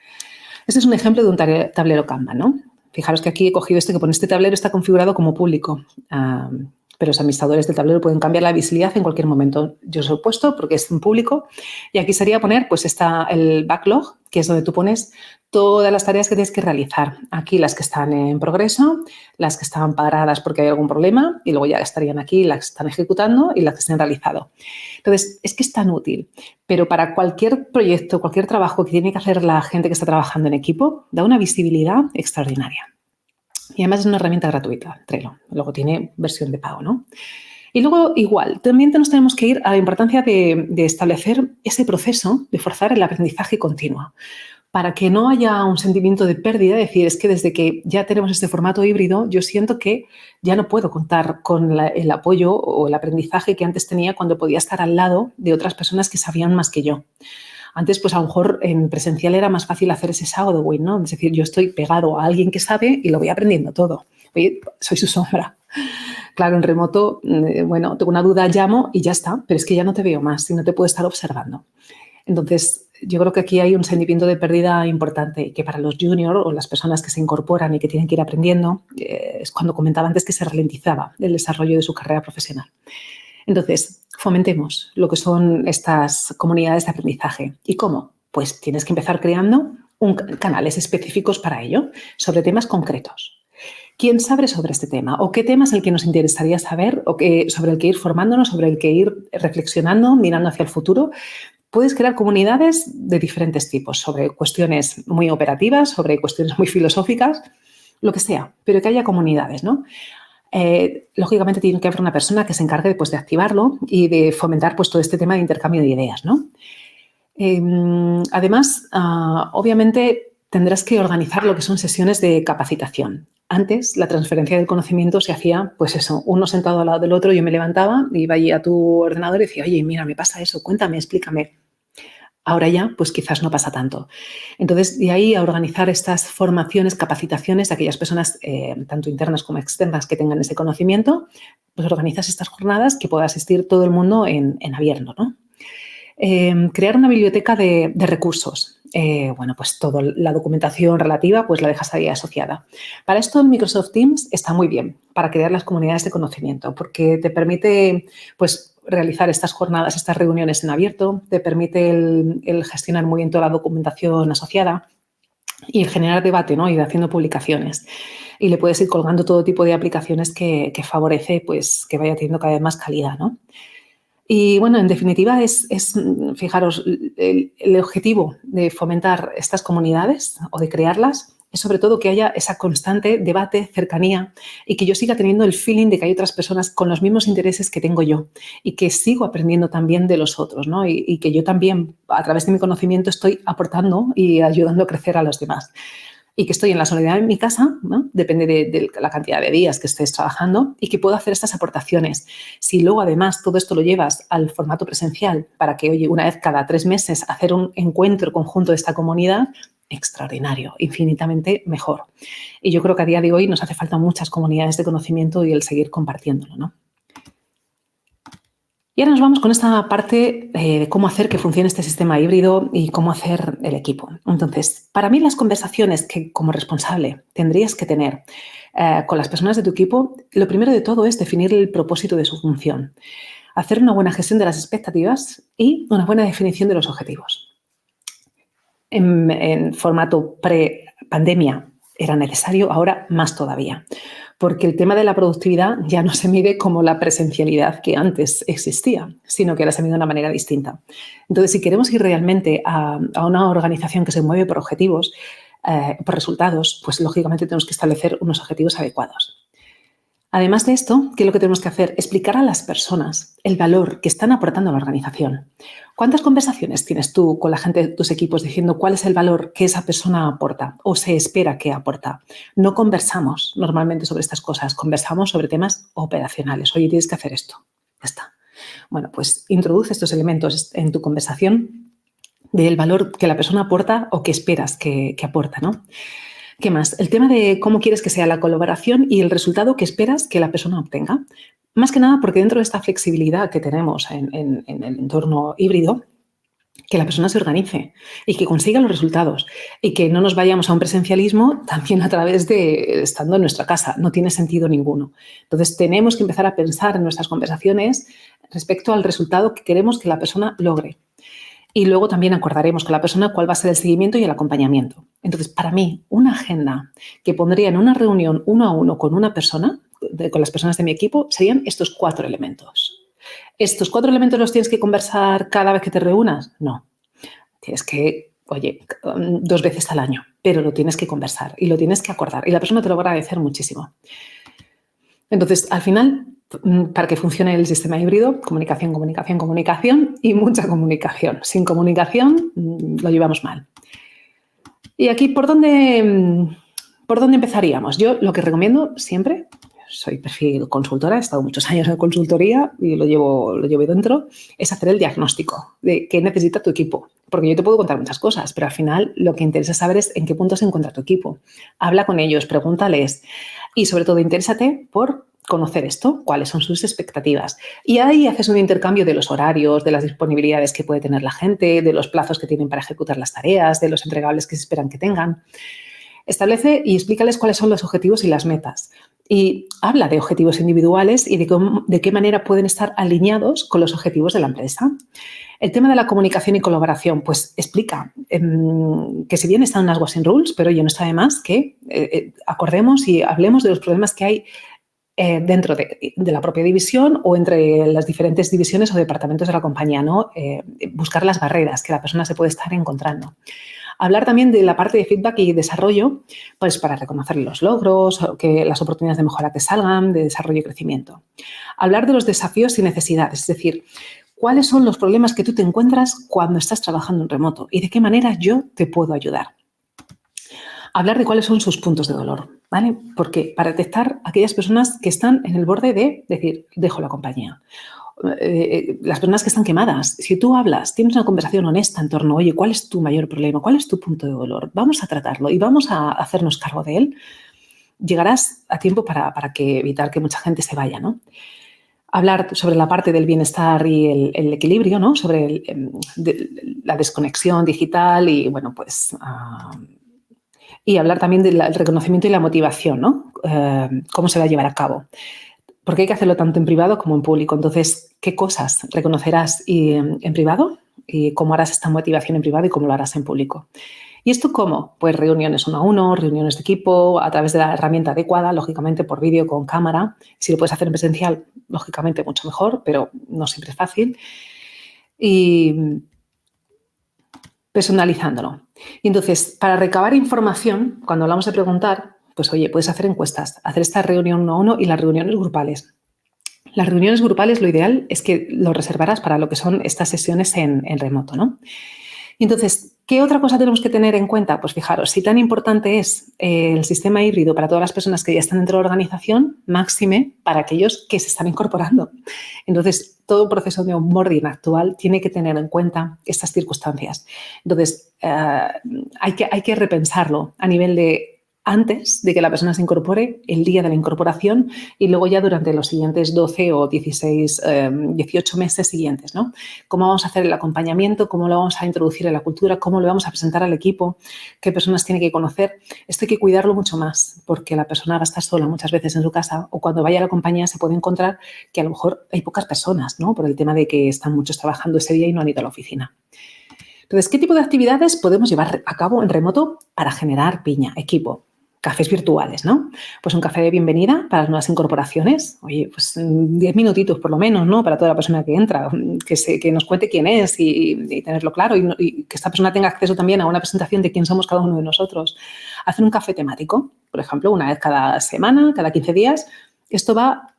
Este es un ejemplo de un tablero Kanban, ¿no? Fijaros que aquí he cogido que pone este tablero está configurado como público, pero los administradores del tablero pueden cambiar la visibilidad en cualquier momento. Yo os lo he puesto porque es en público y aquí sería poner, pues está el backlog, que es donde tú pones todas las tareas que tienes que realizar. Aquí las que están en progreso, las que están paradas porque hay algún problema y luego ya estarían aquí las que están ejecutando y las que se han realizado. Entonces, es que es tan útil, pero para cualquier proyecto, cualquier trabajo que tiene que hacer la gente que está trabajando en equipo, da una visibilidad extraordinaria. Y además es una herramienta gratuita, Trello. Luego tiene versión de pago, ¿no? Y luego, igual, también nos tenemos que ir a la importancia de establecer ese proceso de forzar el aprendizaje continuo para que no haya un sentimiento de pérdida, es decir, es que desde que ya tenemos este formato híbrido, yo siento que ya no puedo contar con el apoyo o el aprendizaje que antes tenía cuando podía estar al lado de otras personas que sabían más que yo. Antes, pues a lo mejor en presencial era más fácil hacer ese Shadowing, ¿no? Es decir, yo estoy pegado a alguien que sabe y lo voy aprendiendo todo. Oye, soy su sombra. Claro, en remoto, bueno, tengo una duda, llamo y ya está, pero es que ya no te veo más y no te puedo estar observando. Entonces, yo creo que aquí hay un sentimiento de pérdida importante y que para los juniors o las personas que se incorporan y que tienen que ir aprendiendo, es cuando comentaba antes que se ralentizaba el desarrollo de su carrera profesional. Entonces, fomentemos lo que son estas comunidades de aprendizaje. ¿Y cómo? Pues tienes que empezar creando canales específicos para ello, sobre temas concretos. ¿Quién sabe sobre este tema? ¿O qué tema es el que nos interesaría saber? ¿O sobre el que ir formándonos, sobre el que ir reflexionando, mirando hacia el futuro? Puedes crear comunidades de diferentes tipos, sobre cuestiones muy operativas, sobre cuestiones muy filosóficas, lo que sea, pero que haya comunidades, ¿no? Lógicamente tiene que haber una persona que se encargue pues, de activarlo y de fomentar pues, todo este tema de intercambio de ideas, ¿no? Además, obviamente tendrás que organizar lo que son sesiones de capacitación. Antes, la transferencia del conocimiento se hacía, pues eso, uno sentado al lado del otro, yo me levantaba, iba allí a tu ordenador y decía, oye, mira, me pasa eso, cuéntame, explícame. Ahora ya, pues quizás no pasa tanto. Entonces, de ahí a organizar estas formaciones, capacitaciones de aquellas personas, tanto internas como externas, que tengan ese conocimiento, pues organizas estas jornadas que pueda asistir todo el mundo en abierto, ¿no? Crear una biblioteca de recursos. Bueno, pues toda la documentación relativa pues la dejas ahí asociada. Para esto Microsoft Teams está muy bien para crear las comunidades de conocimiento porque te permite pues realizar estas jornadas, estas reuniones en abierto, te permite el gestionar muy bien toda la documentación asociada y el generar debate, ¿no? Ir haciendo publicaciones. Y le puedes ir colgando todo tipo de aplicaciones que favorece pues que vaya teniendo cada vez más calidad, ¿no? Y bueno, en definitiva fijaros, el objetivo de fomentar estas comunidades o de crearlas es sobre todo que haya esa constante debate, cercanía y que yo siga teniendo el feeling de que hay otras personas con los mismos intereses que tengo yo y que sigo aprendiendo también de los otros, ¿no? Y que yo también, a través de mi conocimiento, estoy aportando y ayudando a crecer a los demás. Y que estoy en la soledad en mi casa, ¿no? Depende de la cantidad de días que estés trabajando y que puedo hacer estas aportaciones. Si luego, además, todo esto lo llevas al formato presencial para que, oye, una vez cada 3 meses hacer un encuentro conjunto de esta comunidad, extraordinario, infinitamente mejor. Y yo creo que a día de hoy nos hace falta muchas comunidades de conocimiento y el seguir compartiéndolo, ¿no? Y ahora nos vamos con esta parte de cómo hacer que funcione este sistema híbrido y cómo hacer el equipo. Entonces, para mí las conversaciones que como responsable tendrías que tener con las personas de tu equipo, lo primero de todo es definir el propósito de su función, hacer una buena gestión de las expectativas y una buena definición de los objetivos. En formato pre-pandemia era necesario, ahora más todavía, porque el tema de la productividad ya no se mide como la presencialidad que antes existía, sino que ahora se mide de una manera distinta. Entonces, si queremos ir realmente a una organización que se mueve por objetivos, por resultados, pues lógicamente tenemos que establecer unos objetivos adecuados. Además de esto, ¿qué es lo que tenemos que hacer? Explicar a las personas el valor que están aportando a la organización. ¿Cuántas conversaciones tienes tú con la gente de tus equipos diciendo cuál es el valor que esa persona aporta o se espera que aporta? No conversamos normalmente sobre estas cosas, conversamos sobre temas operacionales. Oye, tienes que hacer esto. Ya está. Bueno, pues introduce estos elementos en tu conversación del valor que la persona aporta o que esperas que aporta, ¿no? ¿Qué más? El tema de cómo quieres que sea la colaboración y el resultado que esperas que la persona obtenga. Más que nada porque dentro de esta flexibilidad que tenemos en el entorno híbrido, que la persona se organice y que consiga los resultados y que no nos vayamos a un presencialismo también a través de estando en nuestra casa. No tiene sentido ninguno. Entonces, tenemos que empezar a pensar en nuestras conversaciones respecto al resultado que queremos que la persona logre. Y luego también acordaremos con la persona cuál va a ser el seguimiento y el acompañamiento. Entonces, para mí, una agenda que pondría en una reunión 1 a 1 con una persona, con las personas de mi equipo, serían estos 4 elementos. ¿Estos 4 elementos los tienes que conversar cada vez que te reúnas? No. Tienes que, 2 veces al año, pero lo tienes que conversar y lo tienes que acordar. Y la persona te lo va a agradecer muchísimo. Entonces, al final, para que funcione el sistema híbrido, comunicación, comunicación, comunicación y mucha comunicación. Sin comunicación lo llevamos mal. Y aquí, ¿por dónde empezaríamos? Yo lo que recomiendo siempre, soy perfil consultora, he estado muchos años en consultoría y lo llevo dentro, es hacer el diagnóstico de qué necesita tu equipo. Porque yo te puedo contar muchas cosas, pero al final lo que interesa saber es en qué punto se encuentra tu equipo. Habla con ellos, pregúntales y sobre todo interésate por conocer esto, cuáles son sus expectativas. Y ahí haces un intercambio de los horarios, de las disponibilidades que puede tener la gente, de los plazos que tienen para ejecutar las tareas, de los entregables que se esperan que tengan. Establece y explícales cuáles son los objetivos y las metas. Y habla de objetivos individuales y de qué manera pueden estar alineados con los objetivos de la empresa. El tema de la comunicación y colaboración, pues explica que si bien están las Wasing Rules, pero oye, no está de más que acordemos y hablemos de los problemas que hay dentro de la propia división o entre las diferentes divisiones o departamentos de la compañía, ¿no? Buscar las barreras que la persona se puede estar encontrando. Hablar también de la parte de feedback y desarrollo, pues para reconocer los logros, que las oportunidades de mejora que salgan, de desarrollo y crecimiento. Hablar de los desafíos y necesidades, es decir, cuáles son los problemas que tú te encuentras cuando estás trabajando en remoto y de qué manera yo te puedo ayudar. Hablar de cuáles son sus puntos de dolor, ¿vale? Porque para detectar aquellas personas que están en el borde de decir, dejo la compañía. Las personas que están quemadas. Si tú hablas, tienes una conversación honesta en torno, oye, ¿cuál es tu mayor problema? ¿Cuál es tu punto de dolor? Vamos a tratarlo y vamos a hacernos cargo de él. Llegarás a tiempo para evitar que mucha gente se vaya, ¿no? Hablar sobre la parte del bienestar y el equilibrio, ¿no? Sobre la desconexión digital y, bueno, pues... y hablar también del reconocimiento y la motivación, ¿no? Cómo se va a llevar a cabo. Porque hay que hacerlo tanto en privado como en público. Entonces, ¿qué cosas reconocerás en privado? ¿Y cómo harás esta motivación en privado y cómo lo harás en público? ¿Y esto cómo? Pues reuniones 1 a 1, reuniones de equipo, a través de la herramienta adecuada, lógicamente por vídeo con cámara. Si lo puedes hacer en presencial, lógicamente mucho mejor, pero no siempre es fácil. Y personalizándolo. Y entonces, para recabar información, cuando hablamos de preguntar, pues oye, puedes hacer encuestas, hacer esta reunión 1 a 1 y las reuniones grupales. Las reuniones grupales, lo ideal es que lo reservaras para lo que son estas sesiones en remoto, ¿no? Y entonces, ¿qué otra cosa tenemos que tener en cuenta? Pues fijaros, si tan importante es el sistema híbrido para todas las personas que ya están dentro de la organización, máxime para aquellos que se están incorporando. Entonces, todo proceso de onboarding actual tiene que tener en cuenta estas circunstancias. Entonces, hay que repensarlo a nivel de antes de que la persona se incorpore, el día de la incorporación y luego ya durante los siguientes 12 o 16, 18 meses siguientes, ¿no? Cómo vamos a hacer el acompañamiento, cómo lo vamos a introducir en la cultura, cómo lo vamos a presentar al equipo, qué personas tiene que conocer. Esto hay que cuidarlo mucho más porque la persona va a estar sola muchas veces en su casa o cuando vaya a la compañía se puede encontrar que a lo mejor hay pocas personas, ¿no? Por el tema de que están muchos trabajando ese día y no han ido a la oficina. Entonces, ¿qué tipo de actividades podemos llevar a cabo en remoto para generar piña, equipo? cafés virtuales, ¿no? Pues un café de bienvenida para las nuevas incorporaciones. Oye, pues 10 minutitos por lo menos, ¿no? Para toda la persona que entra, que nos cuente quién es y tenerlo claro y que esta persona tenga acceso también a una presentación de quién somos cada uno de nosotros. Hacer un café temático, por ejemplo, una vez cada semana, cada 15 días. Esto va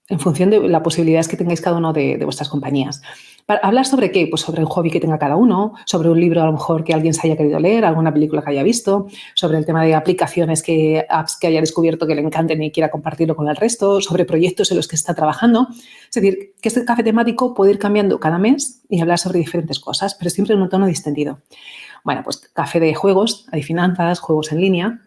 en función de las posibilidades que tengáis cada uno de vuestras compañías. Para hablar sobre qué, pues sobre el hobby que tenga cada uno, sobre un libro a lo mejor que alguien se haya querido leer, alguna película que haya visto, sobre el tema de aplicaciones, apps que haya descubierto que le encanten y quiera compartirlo con el resto, sobre proyectos en los que está trabajando. Es decir, que este café temático puede ir cambiando cada mes y hablar sobre diferentes cosas, pero siempre en un tono distendido. Bueno, pues café de juegos, adivinanzas, juegos en línea.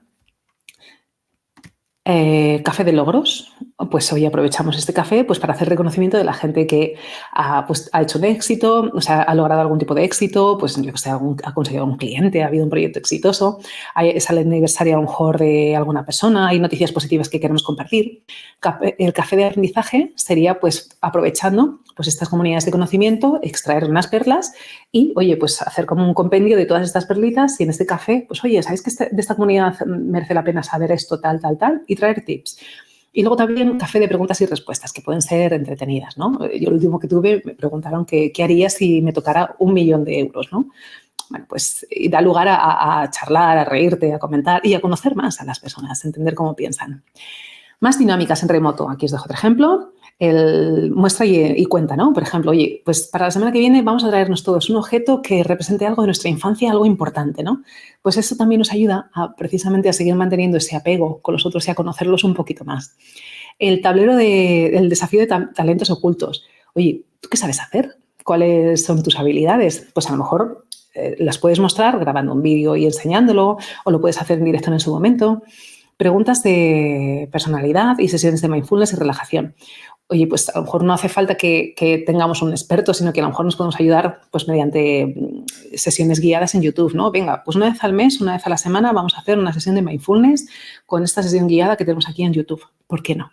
Café de logros, pues hoy aprovechamos este café pues, para hacer reconocimiento de la gente que ha hecho un éxito, o sea, ha logrado algún tipo de éxito, pues yo que sé, ha conseguido un cliente, ha habido un proyecto exitoso, es el aniversario a lo mejor de alguna persona, hay noticias positivas que queremos compartir. El café de aprendizaje sería pues aprovechando pues, estas comunidades de conocimiento, extraer unas perlas y, oye, pues hacer como un compendio de todas estas perlitas y en este café, pues oye, ¿sabéis que de esta comunidad merece la pena saber esto, tal, tal, tal? Y traer tips. Y luego también café de preguntas y respuestas, que pueden ser entretenidas, ¿no? Yo el último que tuve me preguntaron qué haría si me tocara 1 millón de euros, ¿no? Bueno, pues da lugar a charlar, a reírte, a comentar y a conocer más a las personas, a entender cómo piensan. Más dinámicas en remoto. Aquí os dejo otro ejemplo. El muestra y cuenta, ¿no? Por ejemplo, oye, pues para la semana que viene vamos a traernos todos un objeto que represente algo de nuestra infancia, algo importante, ¿no? Pues eso también nos ayuda precisamente a seguir manteniendo ese apego con los otros y a conocerlos un poquito más. El tablero del desafío de talentos ocultos. Oye, ¿tú qué sabes hacer? ¿Cuáles son tus habilidades? Pues a lo mejor las puedes mostrar grabando un vídeo y enseñándolo o lo puedes hacer en directo en su momento. Preguntas de personalidad y sesiones de mindfulness y relajación. Oye, pues a lo mejor no hace falta que tengamos un experto, sino que a lo mejor nos podemos ayudar pues mediante sesiones guiadas en YouTube, ¿no? Venga, pues una vez al mes, una vez a la semana vamos a hacer una sesión de mindfulness con esta sesión guiada que tenemos aquí en YouTube. ¿Por qué no?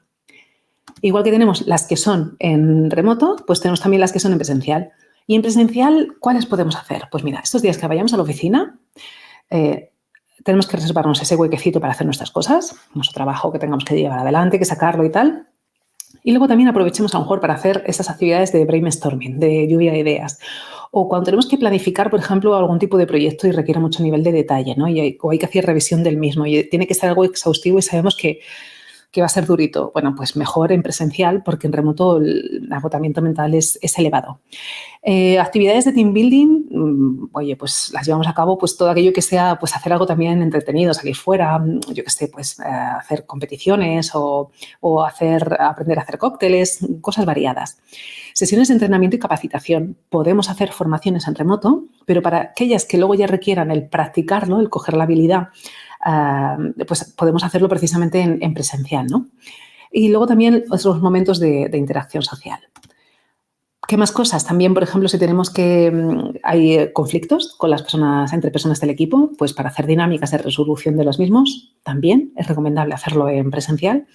Igual que tenemos las que son en remoto, pues tenemos también las que son en presencial. Y en presencial, ¿cuáles podemos hacer? Pues mira, estos días que vayamos a la oficina, tenemos que reservarnos ese huequecito para hacer nuestras cosas, nuestro trabajo que tengamos que llevar adelante, que sacarlo y tal. Y luego también aprovechemos a lo mejor para hacer esas actividades de brainstorming, de lluvia de ideas. O cuando tenemos que planificar, por ejemplo, algún tipo de proyecto y requiere mucho nivel de detalle, ¿no? O hay que hacer revisión del mismo y tiene que ser algo exhaustivo y sabemos que va a ser durito. Bueno, pues mejor en presencial porque en remoto el agotamiento mental es elevado. Actividades de team building, oye, pues las llevamos a cabo, pues todo aquello que sea, pues hacer algo también entretenido, salir fuera, yo qué sé, pues hacer competiciones o aprender a hacer cócteles, cosas variadas. Sesiones de entrenamiento y capacitación. Podemos hacer formaciones en remoto, pero para aquellas que luego ya requieran el practicarlo, el coger la habilidad, pues podemos hacerlo precisamente en presencial, ¿no? Y luego también otros momentos de interacción social. ¿Qué más cosas? También, por ejemplo, si tenemos hay conflictos con las personas, entre personas del equipo, pues para hacer dinámicas de resolución de los mismos, también es recomendable hacerlo en presencial.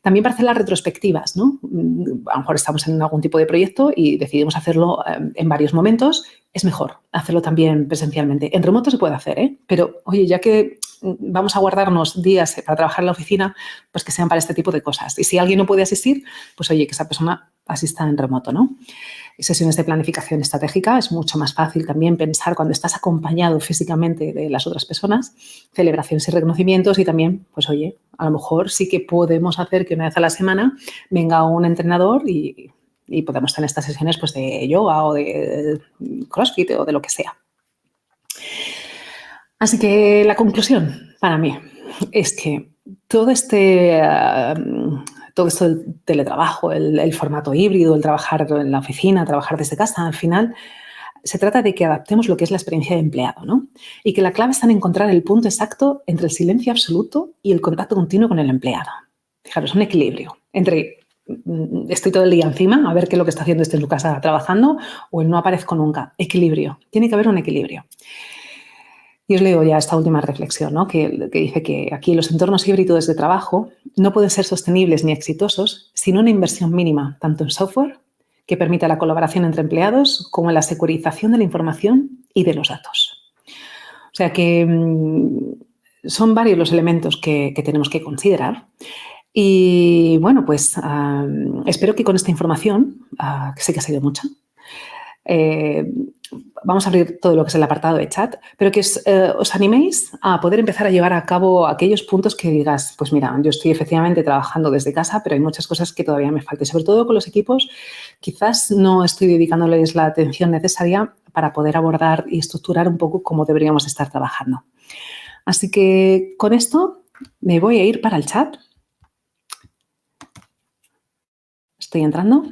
También para hacer las retrospectivas, ¿no? A lo mejor estamos en algún tipo de proyecto y decidimos hacerlo en varios momentos, es mejor hacerlo también presencialmente. En remoto se puede hacer, pero oye, ya que vamos a guardarnos días para trabajar en la oficina, pues que sean para este tipo de cosas. Y si alguien no puede asistir, pues oye, que esa persona asista en remoto, ¿no? Sesiones de planificación estratégica, es mucho más fácil también pensar cuando estás acompañado físicamente de las otras personas, celebraciones y reconocimientos y también, pues oye, a lo mejor sí que podemos hacer que una vez a la semana venga un entrenador y podemos tener estas sesiones pues de yoga o de CrossFit o de lo que sea. Así que la conclusión para mí es que todo esto del teletrabajo, el formato híbrido, el trabajar en la oficina, trabajar desde casa, al final se trata de que adaptemos lo que es la experiencia de empleado, ¿no? Y que la clave está en encontrar el punto exacto entre el silencio absoluto y el contacto continuo con el empleado. Fijaros, un equilibrio entre estoy todo el día encima a ver qué es lo que está haciendo en su casa trabajando o el no aparezco nunca. Equilibrio. Tiene que haber un equilibrio. Y os leo ya esta última reflexión, ¿no? que dice que aquí los entornos híbridos de trabajo no pueden ser sostenibles ni exitosos sin una inversión mínima, tanto en software, que permita la colaboración entre empleados, como en la securización de la información y de los datos. O sea que son varios los elementos que tenemos que considerar. Y bueno, pues espero que con esta información, que sé que ha sido mucha, vamos a abrir todo lo que es el apartado de chat, pero que os animéis a poder empezar a llevar a cabo aquellos puntos que digas, pues mira, yo estoy efectivamente trabajando desde casa, pero hay muchas cosas que todavía me faltan. Sobre todo con los equipos, quizás no estoy dedicándoles la atención necesaria para poder abordar y estructurar un poco cómo deberíamos estar trabajando. Así que con esto me voy a ir para el chat. Estoy entrando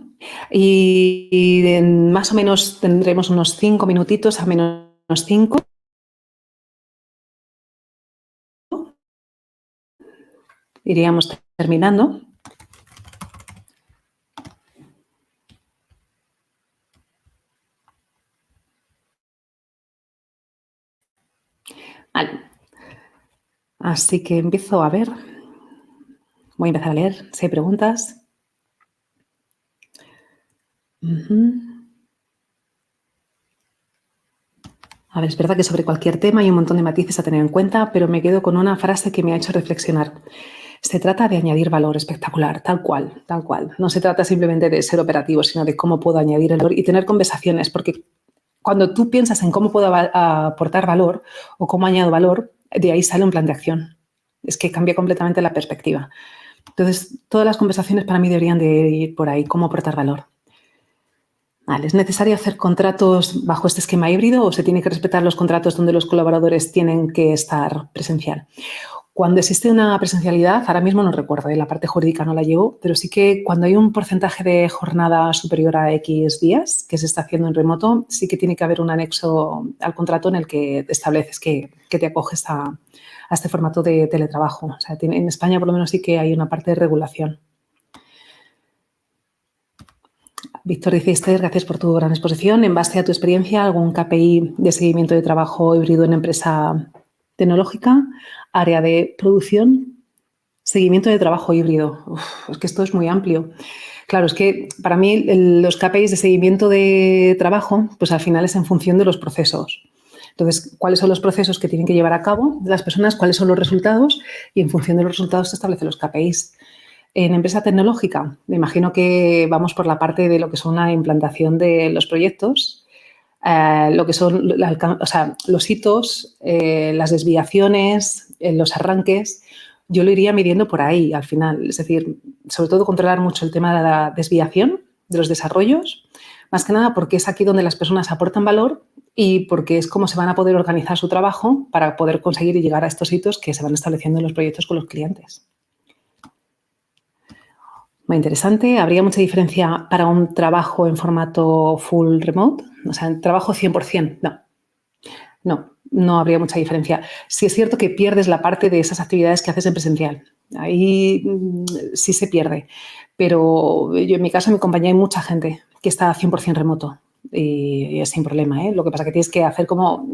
y más o menos tendremos unos 5 minutitos a menos 5. Iríamos terminando. Vale. Así que empiezo a ver. Voy a empezar a leer si hay preguntas. A ver, es verdad que sobre cualquier tema hay un montón de matices a tener en cuenta, pero me quedo con una frase que me ha hecho reflexionar. Se trata de añadir valor espectacular, tal cual, tal cual. No se trata simplemente de ser operativo, sino de cómo puedo añadir el valor y tener conversaciones, porque cuando tú piensas en cómo puedo aportar valor o cómo añado valor, de ahí sale un plan de acción. Es que cambia completamente la perspectiva. Entonces, todas las conversaciones para mí deberían de ir por ahí, cómo aportar valor. Vale, ¿es necesario hacer contratos bajo este esquema híbrido o se tiene que respetar los contratos donde los colaboradores tienen que estar presencial? Cuando existe una presencialidad, ahora mismo no recuerdo, la parte jurídica no la llevo, pero sí que cuando hay un porcentaje de jornada superior a X días que se está haciendo en remoto, sí que tiene que haber un anexo al contrato en el que estableces que te acoges a este formato de teletrabajo. O sea, en España por lo menos sí que hay una parte de regulación. Víctor dice, Esther, gracias por tu gran exposición. En base a tu experiencia, ¿algún KPI de seguimiento de trabajo híbrido en empresa tecnológica, área de producción, seguimiento de trabajo híbrido? Es que esto es muy amplio. Claro, es que para mí los KPIs de seguimiento de trabajo, pues al final es en función de los procesos. Entonces, ¿cuáles son los procesos que tienen que llevar a cabo las personas? ¿Cuáles son los resultados? Y en función de los resultados se establecen los KPIs. En empresa tecnológica, me imagino que vamos por la parte de lo que son la implantación de los proyectos, lo que son los hitos, las desviaciones, los arranques. Yo lo iría midiendo por ahí al final. Es decir, sobre todo controlar mucho el tema de la desviación de los desarrollos, más que nada porque es aquí donde las personas aportan valor y porque es cómo se van a poder organizar su trabajo para poder conseguir llegar a estos hitos que se van estableciendo en los proyectos con los clientes. Muy interesante. ¿Habría mucha diferencia para un trabajo en formato full remote? O sea, en trabajo 100%. No habría mucha diferencia. Sí es cierto que pierdes la parte de esas actividades que haces en presencial. Ahí sí se pierde. Pero yo en mi caso, en mi compañía hay mucha gente que está 100% remoto y es sin problema. Lo que pasa es que tienes que hacer como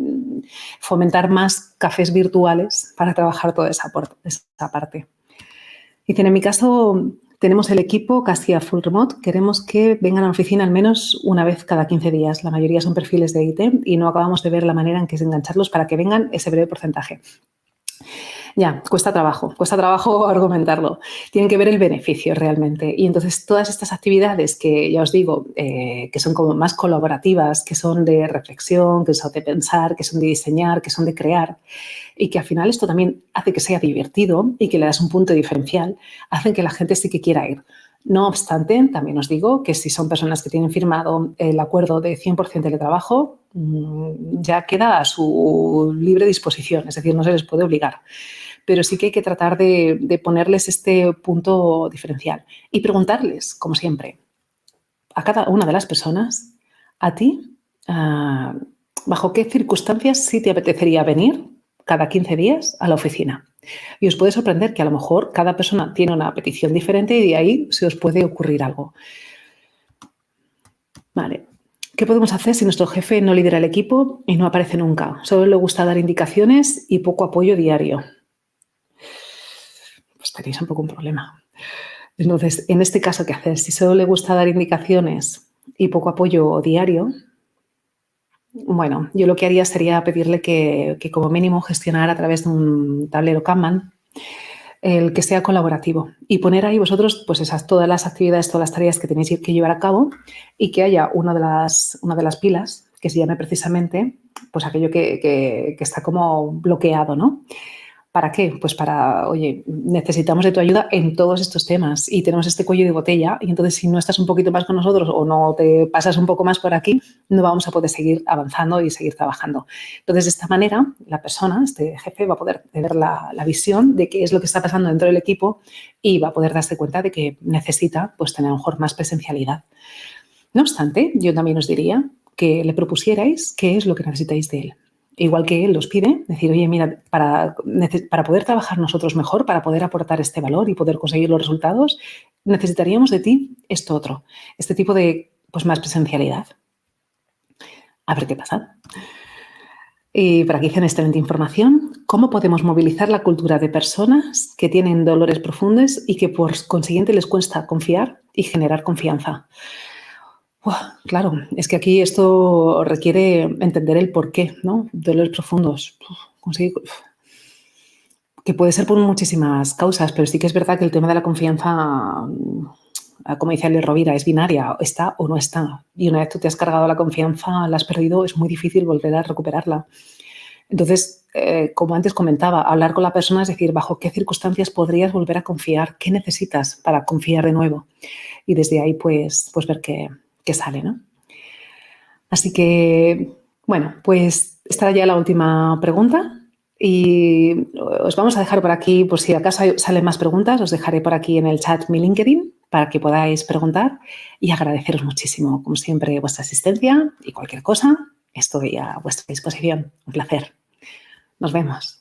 fomentar más cafés virtuales para trabajar toda esa parte. Dicen, en mi caso, tenemos el equipo casi a full remote. Queremos que vengan a la oficina al menos una vez cada 15 días. La mayoría son perfiles de IT y no acabamos de ver la manera en que es engancharlos para que vengan ese breve porcentaje. Ya, cuesta trabajo argumentarlo. Tienen que ver el beneficio realmente. Y entonces todas estas actividades que ya os digo, que son como más colaborativas, que son de reflexión, que son de pensar, que son de diseñar, que son de crear, y que al final esto también hace que sea divertido y que le das un punto diferencial, hacen que la gente sí que quiera ir. No obstante, también os digo que si son personas que tienen firmado el acuerdo de 100% teletrabajo, ya queda a su libre disposición, es decir, no se les puede obligar. Pero sí que hay que tratar de ponerles este punto diferencial y preguntarles, como siempre, a cada una de las personas, a ti, ¿bajo qué circunstancias sí te apetecería venir cada 15 días a la oficina? Y os puede sorprender que a lo mejor cada persona tiene una petición diferente y de ahí se os puede ocurrir algo. Vale. ¿Qué podemos hacer si nuestro jefe no lidera el equipo y no aparece nunca? Solo le gusta dar indicaciones y poco apoyo diario. Pues tenéis un poco un problema. Entonces, en este caso, ¿qué hacer? Si solo le gusta dar indicaciones y poco apoyo diario, Bueno, yo lo que haría sería pedirle que como mínimo gestionara a través de un tablero Kanban el que sea colaborativo y poner ahí vosotros pues todas las actividades, todas las tareas que tenéis que llevar a cabo y que haya una de las pilas que se llame precisamente pues aquello que está como bloqueado, ¿no? ¿Para qué? Pues para, oye, necesitamos de tu ayuda en todos estos temas y tenemos este cuello de botella y entonces si no estás un poquito más con nosotros o no te pasas un poco más por aquí, no vamos a poder seguir avanzando y seguir trabajando. Entonces, de esta manera, la persona, este jefe, va a poder tener la visión de qué es lo que está pasando dentro del equipo y va a poder darse cuenta de que necesita pues, tener a lo mejor más presencialidad. No obstante, yo también os diría que le propusierais qué es lo que necesitáis de él. Igual que él os pide, decir, oye, mira, para poder trabajar nosotros mejor, para poder aportar este valor y poder conseguir los resultados, necesitaríamos de ti esto otro, este tipo de pues, más presencialidad. A ver qué pasa. Y por aquí dicen excelente información. ¿Cómo podemos movilizar la cultura de personas que tienen dolores profundos y que por consiguiente les cuesta confiar y generar confianza? Claro, es que aquí esto requiere entender el porqué, ¿no? Dolores profundos. Que puede ser por muchísimas causas, pero sí que es verdad que el tema de la confianza, como dice Ale Rovira, es binaria, está o no está. Y una vez tú te has cargado la confianza, la has perdido, es muy difícil volver a recuperarla. Entonces, como antes comentaba, hablar con la persona es decir, bajo qué circunstancias podrías volver a confiar, qué necesitas para confiar de nuevo. Y desde ahí, pues ver qué sale, ¿no? Así que, bueno, pues esta era ya la última pregunta. Y os vamos a dejar por aquí, por si acaso salen más preguntas, os dejaré por aquí en el chat mi LinkedIn para que podáis preguntar y agradeceros muchísimo, como siempre, vuestra asistencia y cualquier cosa, estoy a vuestra disposición. Un placer. Nos vemos.